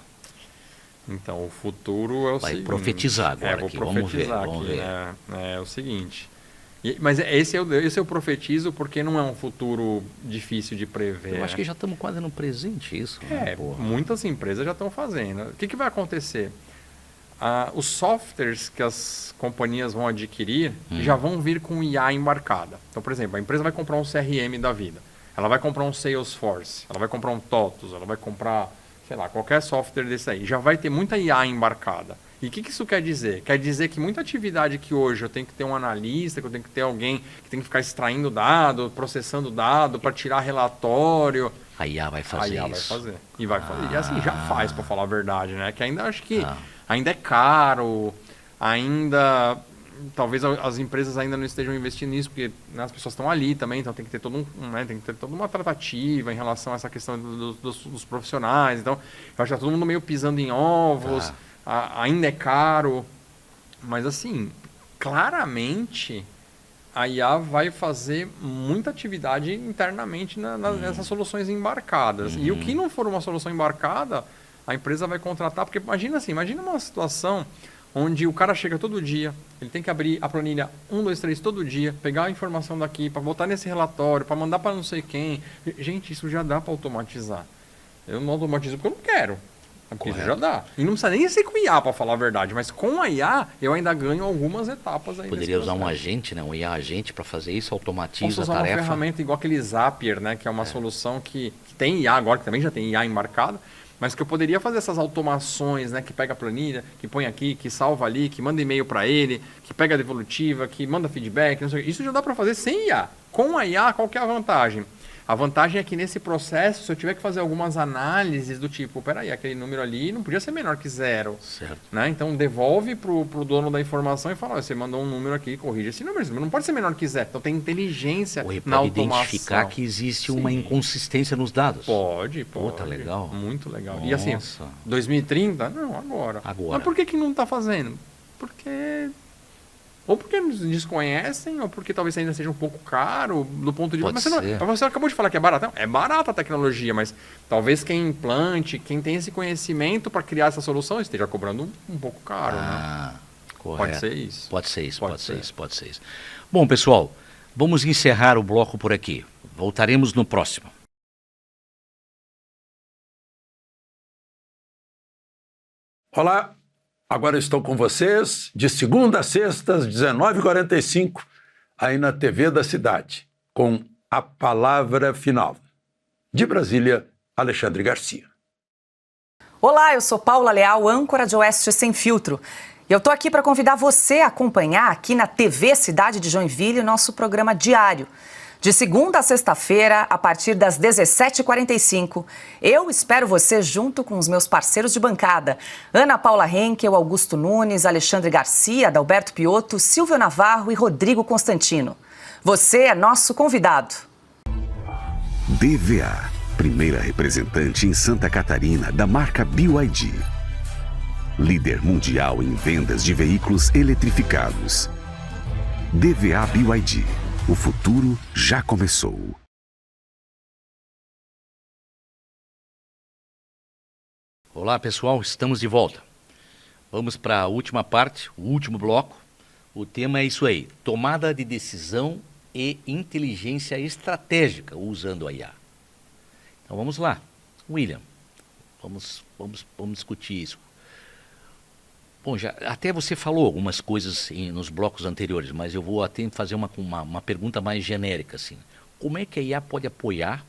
Então, o futuro é o seguinte... Vai profetizar agora aqui, vamos ver. É o seguinte... Mas esse eu profetizo porque não é um futuro difícil de prever. Eu acho que já estamos quase no presente isso. Muitas empresas já estão fazendo. O que vai acontecer? Os softwares que as companhias vão adquirir já vão vir com IA embarcada. Então, por exemplo, a empresa vai comprar um CRM da vida. Ela vai comprar um Salesforce, ela vai comprar um TOTUS, ela vai comprar, sei lá, qualquer software desse aí. Já vai ter muita IA embarcada. E o que isso quer dizer? Quer dizer que muita atividade que hoje eu tenho que ter um analista, que eu tenho que ter alguém que tem que ficar extraindo dado, processando dado para tirar relatório. A IA vai fazer isso. A IA vai fazer. E vai fazer. E assim, já faz, para falar a verdade, né? Que ainda acho que ainda é caro, ainda... Talvez as empresas ainda não estejam investindo nisso, porque né, as pessoas estão ali também, então tem que ter tem que ter toda uma tratativa em relação a essa questão dos profissionais. Então, eu acho que está todo mundo meio pisando em ovos, ainda é caro, mas assim, claramente a IA vai fazer muita atividade internamente nessas soluções embarcadas. E o que não for uma solução embarcada, a empresa vai contratar, porque imagina uma situação onde o cara chega todo dia, ele tem que abrir a planilha 1, 2, 3 todo dia, pegar a informação daqui, para botar nesse relatório, para mandar para não sei quem. Gente, isso já dá para automatizar. Eu não automatizo porque eu não quero. Porque isso já dá. E não precisa nem ser com IA, para falar a verdade, mas com a IA eu ainda ganho algumas etapas aí. Poderia usar um agente, né? Um IA agente para fazer isso, automatiza a tarefa. Usar uma ferramenta igual aquele Zapier, né? Que é uma solução que tem IA agora, que também já tem IA embarcado, mas que eu poderia fazer essas automações, né? Que pega a planilha, que põe aqui, que salva ali, que manda e-mail para ele, que pega a devolutiva, que manda feedback, não sei o que. Isso já dá para fazer sem IA. Com a IA, qual que é a vantagem? A vantagem é que nesse processo, se eu tiver que fazer algumas análises do tipo, peraí, aquele número ali não podia ser menor que 0. Certo. Né? Então devolve pro dono da informação e fala, você mandou um número aqui, corrige esse número não pode ser menor que 0. Então tem inteligência na automação. Pode identificar que existe uma inconsistência nos dados. Pode. Puta, legal. Muito legal. Nossa. E assim, 2030? Não, agora. Mas por que não está fazendo? Porque... Ou porque nos desconhecem, ou porque talvez ainda seja um pouco caro do ponto de vista. Mas você acabou de falar que é barato. Não, é barata a tecnologia, mas talvez quem implante, quem tem esse conhecimento para criar essa solução esteja cobrando um pouco caro. Né? Correto. Pode ser isso. Pode ser isso. Bom, pessoal, vamos encerrar o bloco por aqui. Voltaremos no próximo. Olá. Agora estou com vocês de segunda a sexta, às 19h45, aí na TV da Cidade, com a palavra final. De Brasília, Alexandre Garcia. Olá, eu sou Paula Leal, âncora de Oeste Sem Filtro. E eu tô aqui para convidar você a acompanhar aqui na TV Cidade de Joinville o nosso programa diário. De segunda a sexta-feira, a partir das 17h45. Eu espero você junto com os meus parceiros de bancada. Ana Paula Henkel, Augusto Nunes, Alexandre Garcia, Adalberto Piotto, Silvio Navarro e Rodrigo Constantino. Você é nosso convidado. DVA, primeira representante em Santa Catarina da marca BYD. Líder mundial em vendas de veículos eletrificados. DVA BYD. O futuro já começou. Olá, pessoal, estamos de volta. Vamos para a última parte, o último bloco. O tema é isso aí: tomada de decisão e inteligência estratégica usando a IA. Então vamos lá, William, vamos discutir isso. Bom, até você falou algumas coisas nos blocos anteriores, mas eu vou até fazer uma pergunta mais genérica, assim. Como é que a IA pode apoiar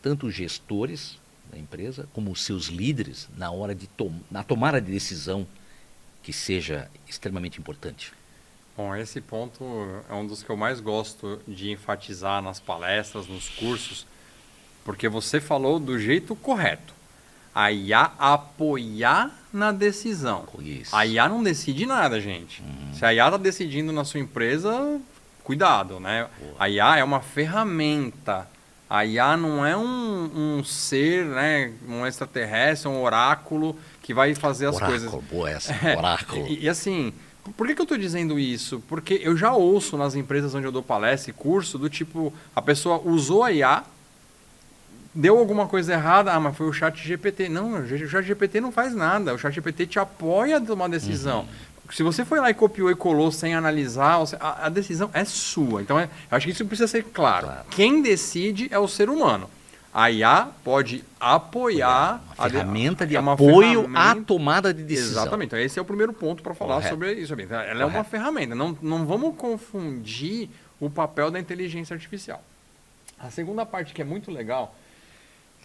tanto os gestores da empresa como os seus líderes na tomada de decisão que seja extremamente importante? Bom, esse ponto é um dos que eu mais gosto de enfatizar nas palestras, nos cursos, porque você falou do jeito correto. A IA apoiar na decisão. Isso. A IA não decide nada, gente. Se a IA está decidindo na sua empresa, cuidado, né? Boa. A IA é uma ferramenta. A IA não é um ser, né? Um extraterrestre, um oráculo que vai fazer as coisas. Boa essa, oráculo. E assim, por que eu estou dizendo isso? Porque eu já ouço nas empresas onde eu dou palestra e curso do tipo, a pessoa usou a IA, deu alguma coisa errada, mas foi o ChatGPT. Não, o ChatGPT não faz nada. O ChatGPT te apoia a tomar decisão. Se você foi lá e copiou e colou sem analisar, a decisão é sua. Então, eu acho que isso precisa ser claro. Quem decide é o ser humano. A IA pode apoiar... Uma ferramenta de apoio à tomada de decisão. Exatamente. Então, esse é o primeiro ponto para falar sobre isso. Ela é uma ferramenta. Não vamos confundir o papel da inteligência artificial. A segunda parte que é muito legal,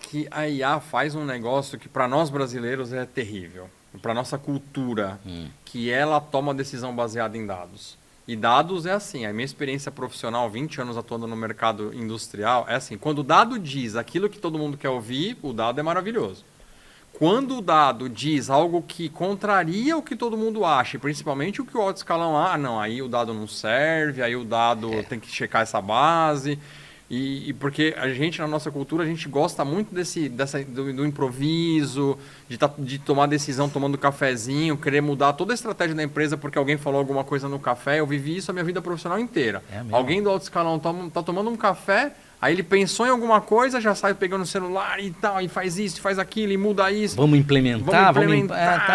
que a IA faz um negócio que para nós brasileiros é terrível, para nossa cultura, que ela toma decisão baseada em dados. E dados é assim, a minha experiência profissional, 20 anos atuando no mercado industrial, é assim, quando o dado diz aquilo que todo mundo quer ouvir, o dado é maravilhoso. Quando o dado diz algo que contraria o que todo mundo acha, principalmente o que o alto escalão não, aí o dado não serve, aí o dado tem que checar essa base... E porque a gente, na nossa cultura, a gente gosta muito do improviso, de tomar decisão tomando cafezinho, querer mudar toda a estratégia da empresa porque alguém falou alguma coisa no café. Eu vivi isso a minha vida profissional inteira. Alguém do alto escalão tá tomando um café, aí ele pensou em alguma coisa, já sai pegando o celular e tal, e faz isso, faz aquilo, e muda isso. Vamos implementar,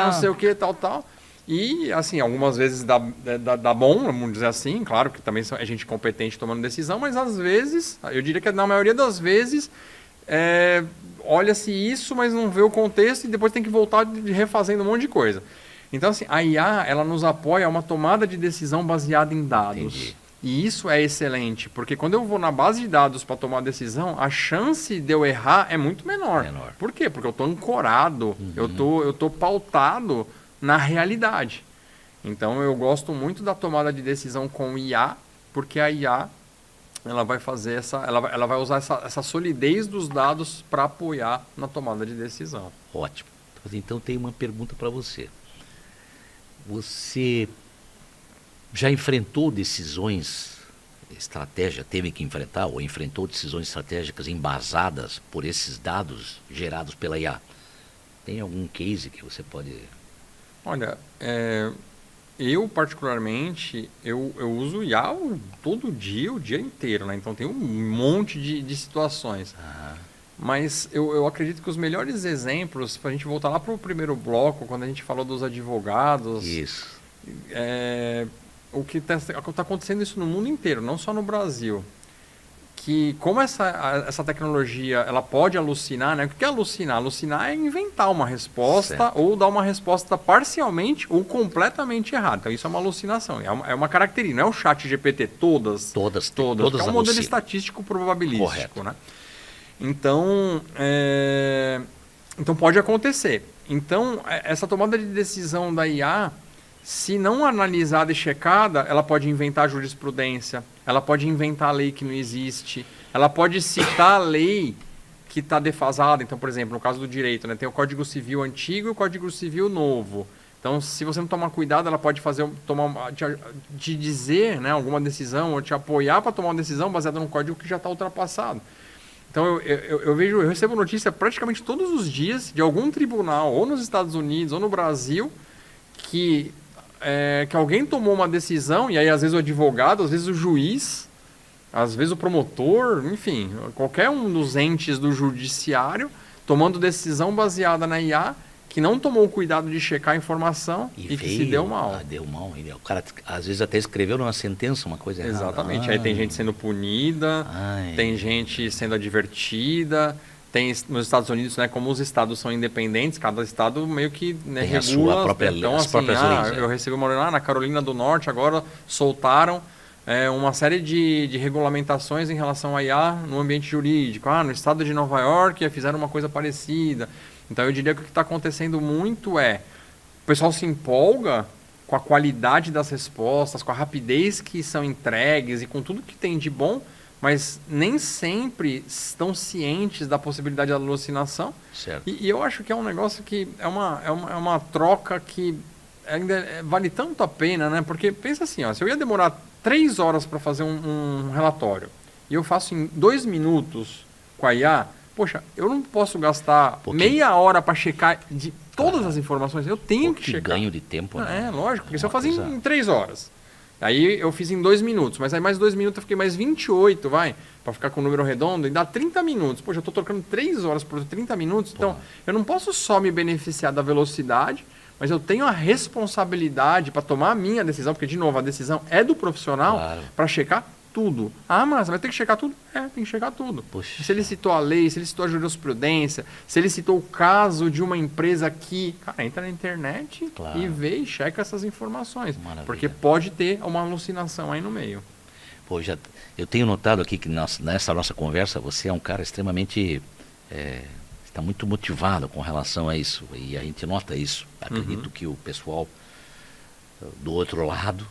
não sei o que, tal. E, assim, algumas vezes dá bom, vamos dizer assim, claro que também é gente competente tomando decisão, mas às vezes, eu diria que na maioria das vezes, olha-se isso, mas não vê o contexto e depois tem que voltar refazendo um monte de coisa. Então, assim, a IA, ela nos apoia a uma tomada de decisão baseada em dados. Entendi. E isso é excelente, porque quando eu vou na base de dados para tomar decisão, a chance de eu errar é muito menor. Por quê? Porque eu estou ancorado, eu tô pautado na realidade. Então eu gosto muito da tomada de decisão com IA, porque a IA ela vai fazer ela vai usar essa solidez dos dados para apoiar na tomada de decisão. Ótimo. Então tem uma pergunta para você. Você já enfrentou decisões teve que enfrentar ou enfrentou decisões estratégicas embasadas por esses dados gerados pela IA? Tem algum case que você pode... Olha, eu particularmente, eu uso IA todo dia, o dia inteiro, né? Então tem um monte de situações. Mas eu acredito que os melhores exemplos, para a gente voltar lá para o primeiro bloco, quando a gente falou dos advogados... Isso. O que está acontecendo isso no mundo inteiro, não só no Brasil. Que como essa tecnologia ela pode alucinar, né? O que é alucinar? Alucinar é inventar uma resposta ou dar uma resposta parcialmente ou completamente errada. Então isso é uma alucinação, é uma característica, não é o ChatGPT, todas. Que é um modelo estatístico probabilístico. Correto. Né? Então, Então pode acontecer. Então, essa tomada de decisão da IA, se não analisada e checada, ela pode inventar jurisprudência, ela pode inventar lei que não existe, ela pode citar a lei que está defasada. Então, por exemplo, no caso do direito, né, tem o Código Civil antigo e o Código Civil novo. Então, se você não tomar cuidado, ela pode te dizer, né, alguma decisão ou te apoiar para tomar uma decisão baseada num código que já está ultrapassado. Então, eu recebo notícia praticamente todos os dias de algum tribunal, ou nos Estados Unidos, ou no Brasil, que alguém tomou uma decisão, e aí às vezes o advogado, às vezes o juiz, às vezes o promotor, enfim, qualquer um dos entes do judiciário, tomando decisão baseada na IA, que não tomou o cuidado de checar a informação e que se deu mal. Deu mal. O cara, às vezes, até escreveu numa sentença uma coisa errada. Exatamente. Aí tem gente sendo punida, tem gente sendo advertida. Tem nos Estados Unidos, né, como os estados são independentes, cada estado meio que, né, tem regula. A sua própria, então, as assim, próprias leis. Eu recebi uma lá na Carolina do Norte, agora soltaram uma série de regulamentações em relação à IA no ambiente jurídico. No estado de Nova York fizeram uma coisa parecida. Então, eu diria que o que está acontecendo muito o pessoal se empolga com a qualidade das respostas, com a rapidez que são entregues e com tudo que tem de bom, mas nem sempre estão cientes da possibilidade da alucinação. Certo. E eu acho que é um negócio que é uma troca que ainda vale tanto a pena, né? Porque pensa assim, se eu ia demorar 3 horas para fazer um relatório e eu faço em 2 minutos com a IA, poxa, eu não posso gastar meia hora para checar de todas as informações. Eu tenho que checar. Ganho de tempo, né? Lógico, porque se eu fazer em 3 horas, aí eu fiz em 2 minutos, mas aí mais 2 minutos eu fiquei mais 28, para ficar com o número redondo, e dá 30 minutos. Poxa, eu estou trocando 3 horas por 30 minutos, então eu não posso só me beneficiar da velocidade, mas eu tenho a responsabilidade para tomar a minha decisão, porque, de novo, a decisão é do profissional para checar tudo. Mas vai ter que checar tudo? Tem que checar tudo. Poxa. Se ele citou a lei, se ele citou a jurisprudência, se ele citou o caso de uma empresa que, entra na internet e vê e checa essas informações. Maravilha. Porque pode ter uma alucinação aí no meio. Eu tenho notado aqui que nessa nossa conversa você é um cara extremamente... está muito motivado com relação a isso. E a gente nota isso. Acredito que o pessoal do outro lado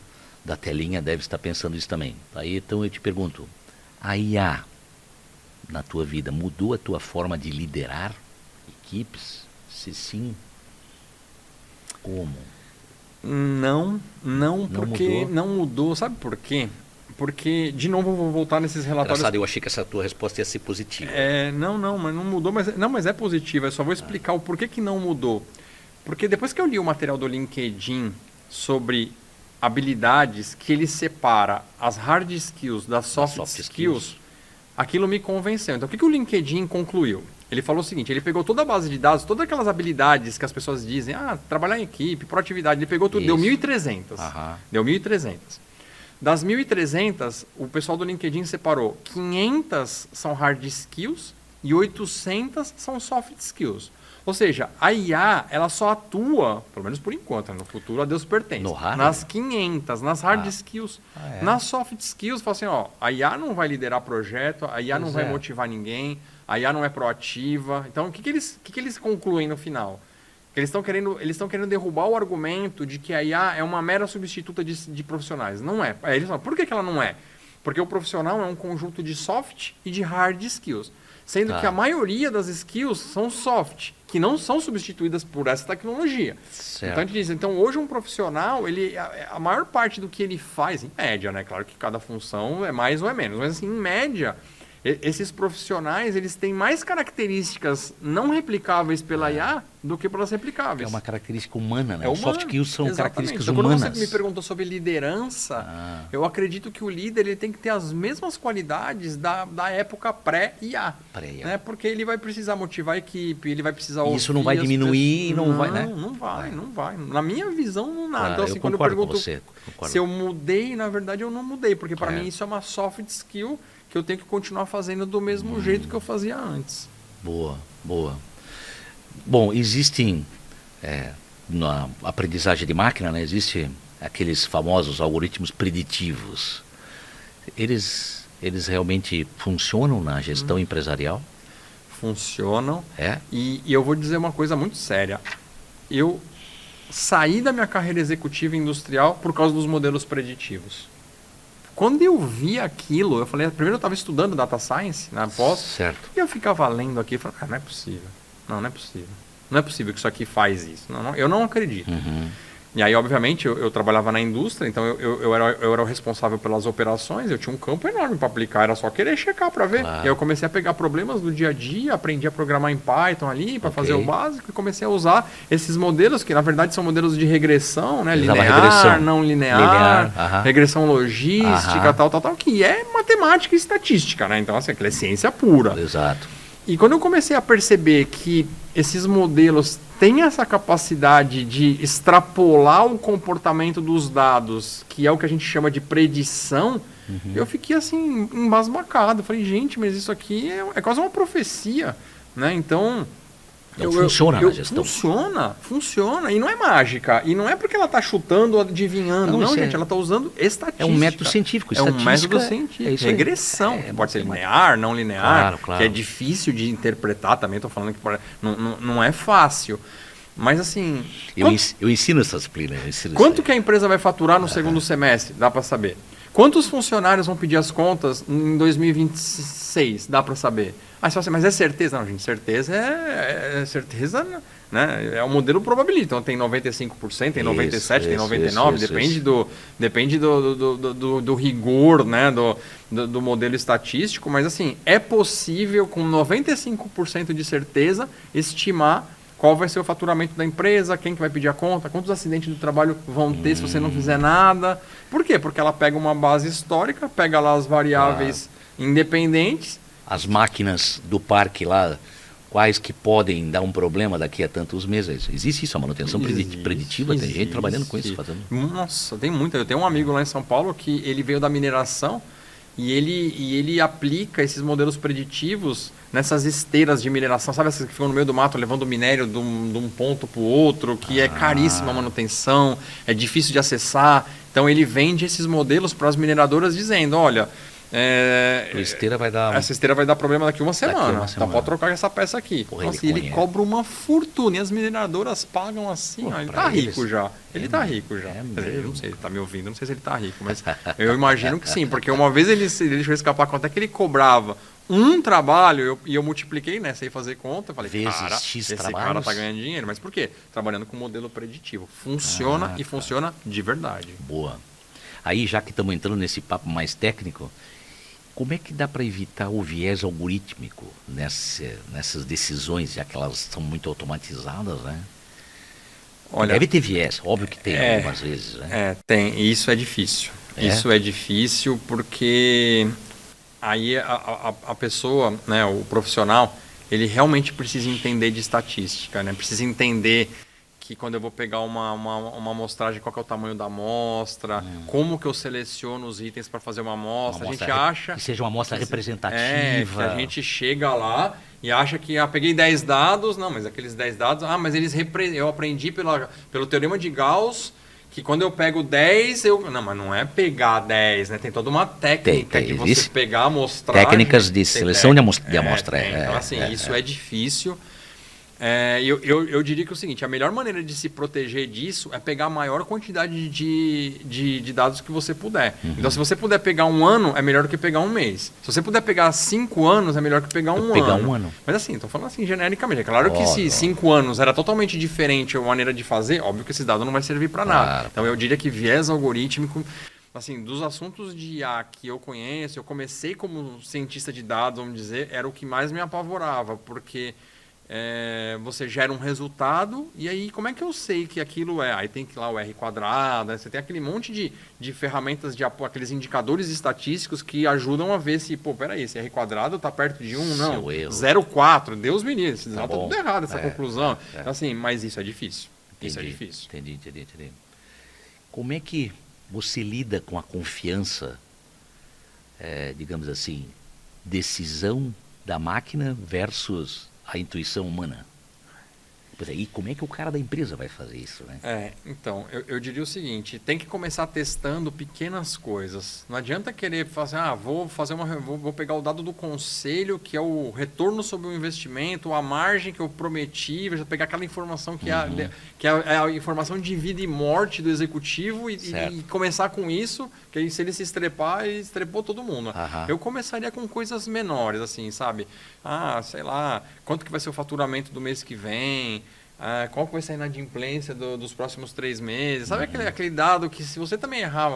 da telinha deve estar pensando isso também. Aí então eu te pergunto, a IA na tua vida mudou a tua forma de liderar equipes? Se sim, como? Não, porque mudou? não mudou. Sabe por quê? Porque, de novo, eu vou voltar nesses relatórios. Engraçado, eu achei que essa tua resposta ia ser positiva. Mas não mudou, mas é positiva. Eu só vou explicar o porquê que não mudou. Porque depois que eu li o material do LinkedIn sobre habilidades que ele separa as hard skills das soft skills, aquilo me convenceu. Então, o que o LinkedIn concluiu? Ele falou o seguinte, ele pegou toda a base de dados, todas aquelas habilidades que as pessoas dizem, trabalhar em equipe, proatividade, ele pegou tudo, deu 1.300. Deu 1.300. Das 1.300, o pessoal do LinkedIn separou 500 são hard skills e 800 são soft skills. Ou seja, a IA, ela só atua, pelo menos por enquanto, no futuro a Deus pertence, nas 500, nas hard skills. Nas soft skills, fala assim, a IA não vai liderar projeto, a IA não vai motivar ninguém, a IA não é proativa. Então, o que eles concluem no final? Eles estão querendo derrubar o argumento de que a IA é uma mera substituta de profissionais. Não é. Eles falam, por que ela não é? Porque o profissional é um conjunto de soft e de hard skills. Sendo que a maioria das skills são soft, que não são substituídas por essa tecnologia. Certo. Então, a gente diz, hoje um profissional, a maior parte do que ele faz, em média, né? Claro que cada função é mais ou é menos, mas assim, em média, esses profissionais, eles têm mais características não replicáveis pela IA do que pelas replicáveis. É uma característica humana, né? Os soft skills são características então, humanas. quando você me perguntou sobre liderança, eu acredito que o líder ele tem que ter as mesmas qualidades da época pré-IA. Né? Porque ele vai precisar motivar a equipe, ele vai precisar ouvir. Isso não vai diminuir, não vai, né? Não vai. Na minha visão, não nada. Então, assim, quando eu pergunto se eu mudei, na verdade, eu não mudei. Porque para mim isso é uma soft skill que eu tenho que continuar fazendo do mesmo jeito que eu fazia antes. Boa. Bom, existem, na aprendizagem de máquina, né, existem aqueles famosos algoritmos preditivos. Eles realmente funcionam na gestão empresarial? funcionam. É? E eu vou dizer uma coisa muito séria. Eu saí da minha carreira executiva industrial por causa dos modelos preditivos. Quando eu vi aquilo, eu falei, primeiro eu estava estudando Data Science na pós, Certo. e eu ficava lendo aqui e falava, não é possível. Não é possível. Não é possível que isso aqui faz isso. Eu não acredito. E aí, obviamente, eu trabalhava na indústria, então eu era o responsável pelas operações, eu tinha um campo enorme para aplicar, era só querer checar para ver. Claro. E aí eu comecei a pegar problemas do dia a dia, aprendi a programar em Python ali para fazer o básico e comecei a usar esses modelos, que na verdade são modelos de regressão, né? Usava Linear, regressão. não linear, aham. regressão logística, Aham. tal, que é matemática e estatística, né? Então, assim, aquilo é ciência pura. Exato. E quando eu comecei a perceber que esses modelos têm essa capacidade de extrapolar o comportamento dos dados, que é o que a gente chama de predição, eu fiquei assim, embasbacado. Falei, gente, mas isso aqui é quase uma profecia, né? Então... Então funciona na gestão. Funciona. E não é mágica. E não é porque ela está chutando ou adivinhando. Não, gente, ela está usando estatística. É um método científico. É um método Estatística científico. é isso aí. Regressão. Pode ser linear, não linear. Claro. Que é difícil de interpretar também. Estou falando que não é fácil. Mas assim... Eu ensino essa disciplina. Quanto que a empresa vai faturar no segundo semestre? Dá para saber. Quantos funcionários vão pedir as contas em 2026? Dá para saber. Aí você fala assim, mas é certeza? Não, gente, certeza é certeza, né? É um modelo probabilístico. Então tem 95%, tem 97%, tem 99%, depende do rigor, né? do modelo estatístico, mas assim, é possível com 95% de certeza estimar qual vai ser o faturamento da empresa, quem que vai pedir a conta, quantos acidentes do trabalho vão ter se você não fizer nada. Por quê? Porque ela pega uma base histórica, pega lá as variáveis independentes. As máquinas do parque lá, quais que podem dar um problema daqui a tantos meses. Existe isso, a manutenção preditiva? Tem gente trabalhando com isso, fazendo. Nossa, tem muita. Eu tenho um amigo lá em São Paulo que ele veio da mineração e ele aplica esses modelos preditivos nessas esteiras de mineração. Sabe essas que ficam no meio do mato levando o minério de um ponto para o outro, que é caríssima a manutenção, é difícil de acessar. Então ele vende esses modelos para as mineradoras dizendo, olha... Essa esteira vai dar problema daqui uma semana. Então pode trocar essa peça aqui. Porra, nossa, ele cobra uma fortuna e as mineradoras pagam assim. Ele tá rico já. Ele tá rico já. Eu não sei, ele tá me ouvindo, não sei se ele tá rico, mas eu imagino que sim, porque uma vez ele deixou escapar quanto é que ele cobrava um trabalho e eu multipliquei, né? Sei fazer conta. Eu falei, cara, esse cara tá ganhando dinheiro. Mas por quê? Trabalhando com modelo preditivo. Funciona e funciona de verdade. Boa. Aí, já que estamos entrando nesse papo mais técnico, como é que dá para evitar o viés algorítmico nessas decisões, já que elas são muito automatizadas, né? Olha, deve ter viés, óbvio que tem algumas vezes, né? Tem, e isso é difícil. Isso é difícil porque aí a pessoa, né, o profissional, ele realmente precisa entender de estatística, né? Precisa entender que quando eu vou pegar uma amostragem, qual que é o tamanho da amostra, como que eu seleciono os itens para fazer uma amostra. A gente acha... Que seja uma amostra representativa. Que a gente chega lá e acha que peguei 10 dados, não, mas aqueles 10 dados... mas eu aprendi pelo teorema de Gauss que quando eu pego 10, Não, mas não é pegar 10, né? Tem toda uma técnica que você pegar a amostragem... Técnicas de seleção de amostra. Então, assim, isso é difícil... Eu diria que é o seguinte, a melhor maneira de se proteger disso é pegar a maior quantidade de dados que você puder. Então, se você puder pegar um ano, é melhor do que pegar um mês. Se você puder pegar 5 anos, é melhor que pegar um ano. Mas assim, estou falando assim genericamente. É claro que se 5 anos era totalmente diferente a maneira de fazer, óbvio que esse dado não vai servir para nada. Então, eu diria que viés algorítmico... Assim, dos assuntos de IA que eu conheço, eu comecei como cientista de dados, vamos dizer, era o que mais me apavorava, porque... você gera um resultado e aí como é que eu sei que aquilo é? Aí tem que ir lá o R quadrado, né? Você tem aquele monte de ferramentas, aqueles indicadores estatísticos que ajudam a ver se, peraí, esse R quadrado está perto de 1, não, 0,4, Deus me livre, tá tudo errado essa conclusão. Então, assim, mas isso é difícil. Isso é difícil. Entendi. Como é que você lida com a confiança, digamos assim, decisão da máquina versus a intuição humana? Pois é, e como é que o cara da empresa vai fazer isso, né? Então, eu diria o seguinte, tem que começar testando pequenas coisas. Não adianta querer fazer, vou pegar o dado do conselho, que é o retorno sobre o investimento, a margem que eu prometi, vou pegar aquela informação que, que é a informação de vida e morte do executivo e começar com isso, que aí se ele se estrepar, ele estrepou todo mundo. Eu começaria com coisas menores, assim, sabe? Sei lá, quanto que vai ser o faturamento do mês que vem, qual que vai ser a inadimplência dos próximos 3 meses. Sabe aquele dado que se você também errar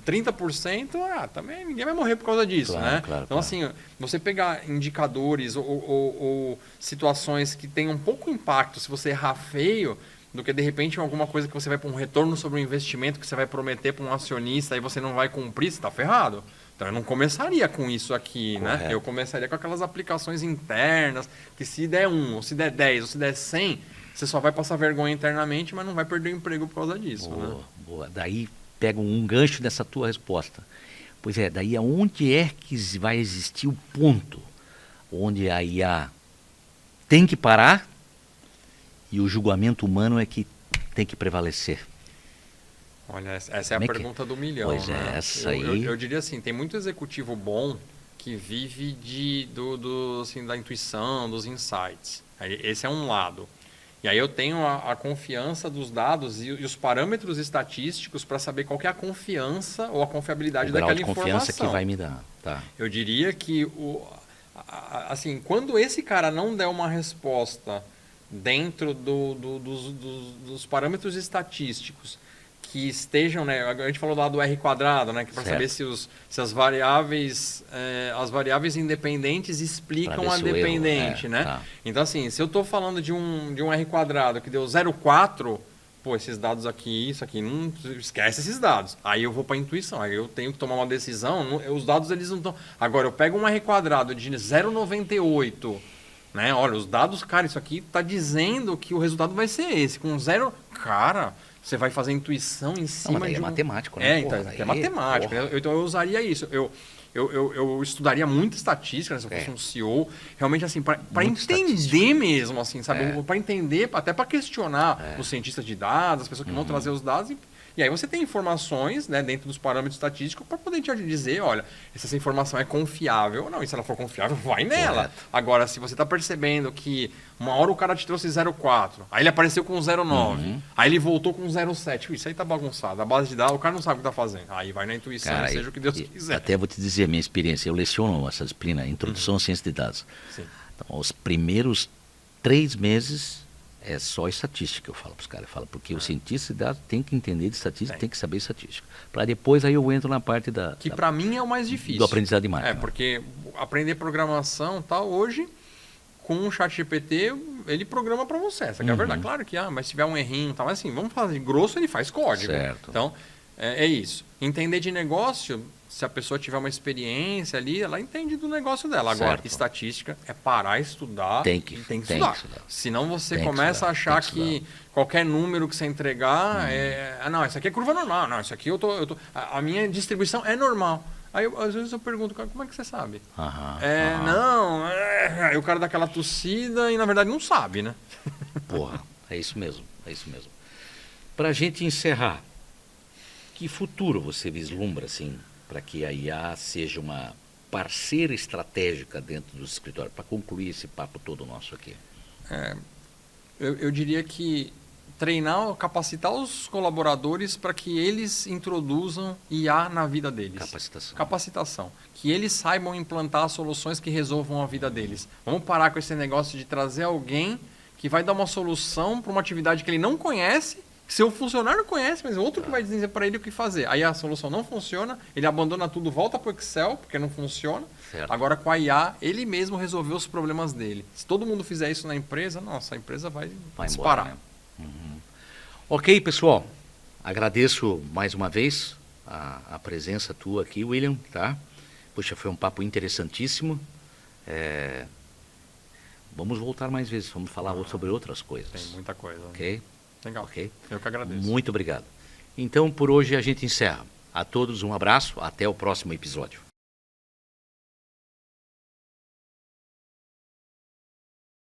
30%, também ninguém vai morrer por causa disso, né? Então, assim, você pegar indicadores ou situações que tenham pouco impacto, se você errar feio, do que de repente alguma coisa que você vai para um retorno sobre um investimento que você vai prometer para um acionista e você não vai cumprir, você está ferrado. Então eu não começaria com isso aqui, né? Eu começaria com aquelas aplicações internas, que se der 1, ou se der 10, ou se der 100, você só vai passar vergonha internamente, mas não vai perder o emprego por causa disso. Boa. Daí pega um gancho dessa tua resposta. Pois é, daí aonde é que vai existir o ponto onde a IA tem que parar e o julgamento humano é que tem que prevalecer? Olha, essa é a pergunta do milhão. Pois né? Essa aí... eu diria assim, tem muito executivo bom que vive da intuição, dos insights. Esse é um lado. E aí eu tenho a confiança dos dados e os parâmetros estatísticos para saber qual que é a confiança ou a confiabilidade daquela informação. O grau de confiança que vai me dar. Tá. Eu diria que, quando esse cara não der uma resposta dentro dos parâmetros estatísticos que estejam, né? A gente falou lá do R², né? Que para saber se as variáveis independentes explicam a dependente, né? Tá. Então, assim, se eu estou falando de um R² que deu 0,4, esses dados aqui, isso aqui, não esquece esses dados. Aí eu vou para a intuição, aí eu tenho que tomar uma decisão, os dados eles não estão... Agora, eu pego um R² de 0,98, né? Olha, os dados, cara, isso aqui está dizendo que o resultado vai ser esse, com 0... Cara... Você vai fazer intuição em cima de é matemático, né? Então, é matemático. Então, eu usaria isso. Eu estudaria muito estatística, né, se eu fosse um CEO, realmente, assim, para entender mesmo, assim, sabe? Para entender, até para questionar os cientistas de dados, as pessoas que vão trazer os dados. E aí você tem informações, né, dentro dos parâmetros estatísticos para poder te dizer, olha, se essa informação é confiável ou não. E se ela for confiável, vai nela. Correto. Agora, se você está percebendo que uma hora o cara te trouxe 0,4, aí ele apareceu com 0,9, aí ele voltou com 0,7. Isso aí tá bagunçado. A base de dados, o cara não sabe o que está fazendo. Aí vai na intuição, cara, seja o que Deus quiser. Até vou te dizer a minha experiência. Eu leciono essa disciplina, Introdução à Ciência de Dados. Sim. Então, os primeiros 3 meses... é só estatística, eu falo para os caras. Porque o cientista de dados tem que entender de estatística, tem que saber estatística. Para depois aí eu entro na parte que para mim é o mais difícil. Do aprendizado de máquina. Porque aprender programação tal, hoje, com o ChatGPT, ele programa para você. Essa que é a verdade. Claro que, mas se tiver um errinho, tal, mas assim, vamos fazer grosso, ele faz código. Certo. Então, é isso. Entender de negócio, se a pessoa tiver uma experiência ali, ela entende do negócio dela. Agora, estatística é parar e estudar. Tem que estudar. Senão você começa a achar que qualquer número que você entregar não, isso aqui é curva normal. Não, isso aqui a minha distribuição é normal. Aí, às vezes eu pergunto, como é que você sabe? Não, aí o cara dá aquela tossida e na verdade não sabe, né? É isso mesmo. Para a gente encerrar, que futuro você vislumbra, assim, para que a IA seja uma parceira estratégica dentro do escritório, para concluir esse papo todo nosso aqui? Eu diria que treinar, capacitar os colaboradores para que eles introduzam IA na vida deles. Capacitação. Que eles saibam implantar soluções que resolvam a vida deles. Vamos parar com esse negócio de trazer alguém que vai dar uma solução para uma atividade que ele não conhece. Seu funcionário conhece, mas outro que vai dizer para ele o que fazer. Aí a solução não funciona, ele abandona tudo, volta para o Excel, porque não funciona. Certo. Agora, com a IA, ele mesmo resolveu os problemas dele. Se todo mundo fizer isso na empresa, nossa, a empresa vai disparar. Embora, né? Ok, pessoal. Agradeço mais uma vez a presença tua aqui, William. Tá? Puxa, foi um papo interessantíssimo. Vamos voltar mais vezes, vamos falar sobre outras coisas. Tem muita coisa. Ok? Legal. Okay. Eu que agradeço. Muito obrigado. Então, por hoje a gente encerra. A todos um abraço, até o próximo episódio.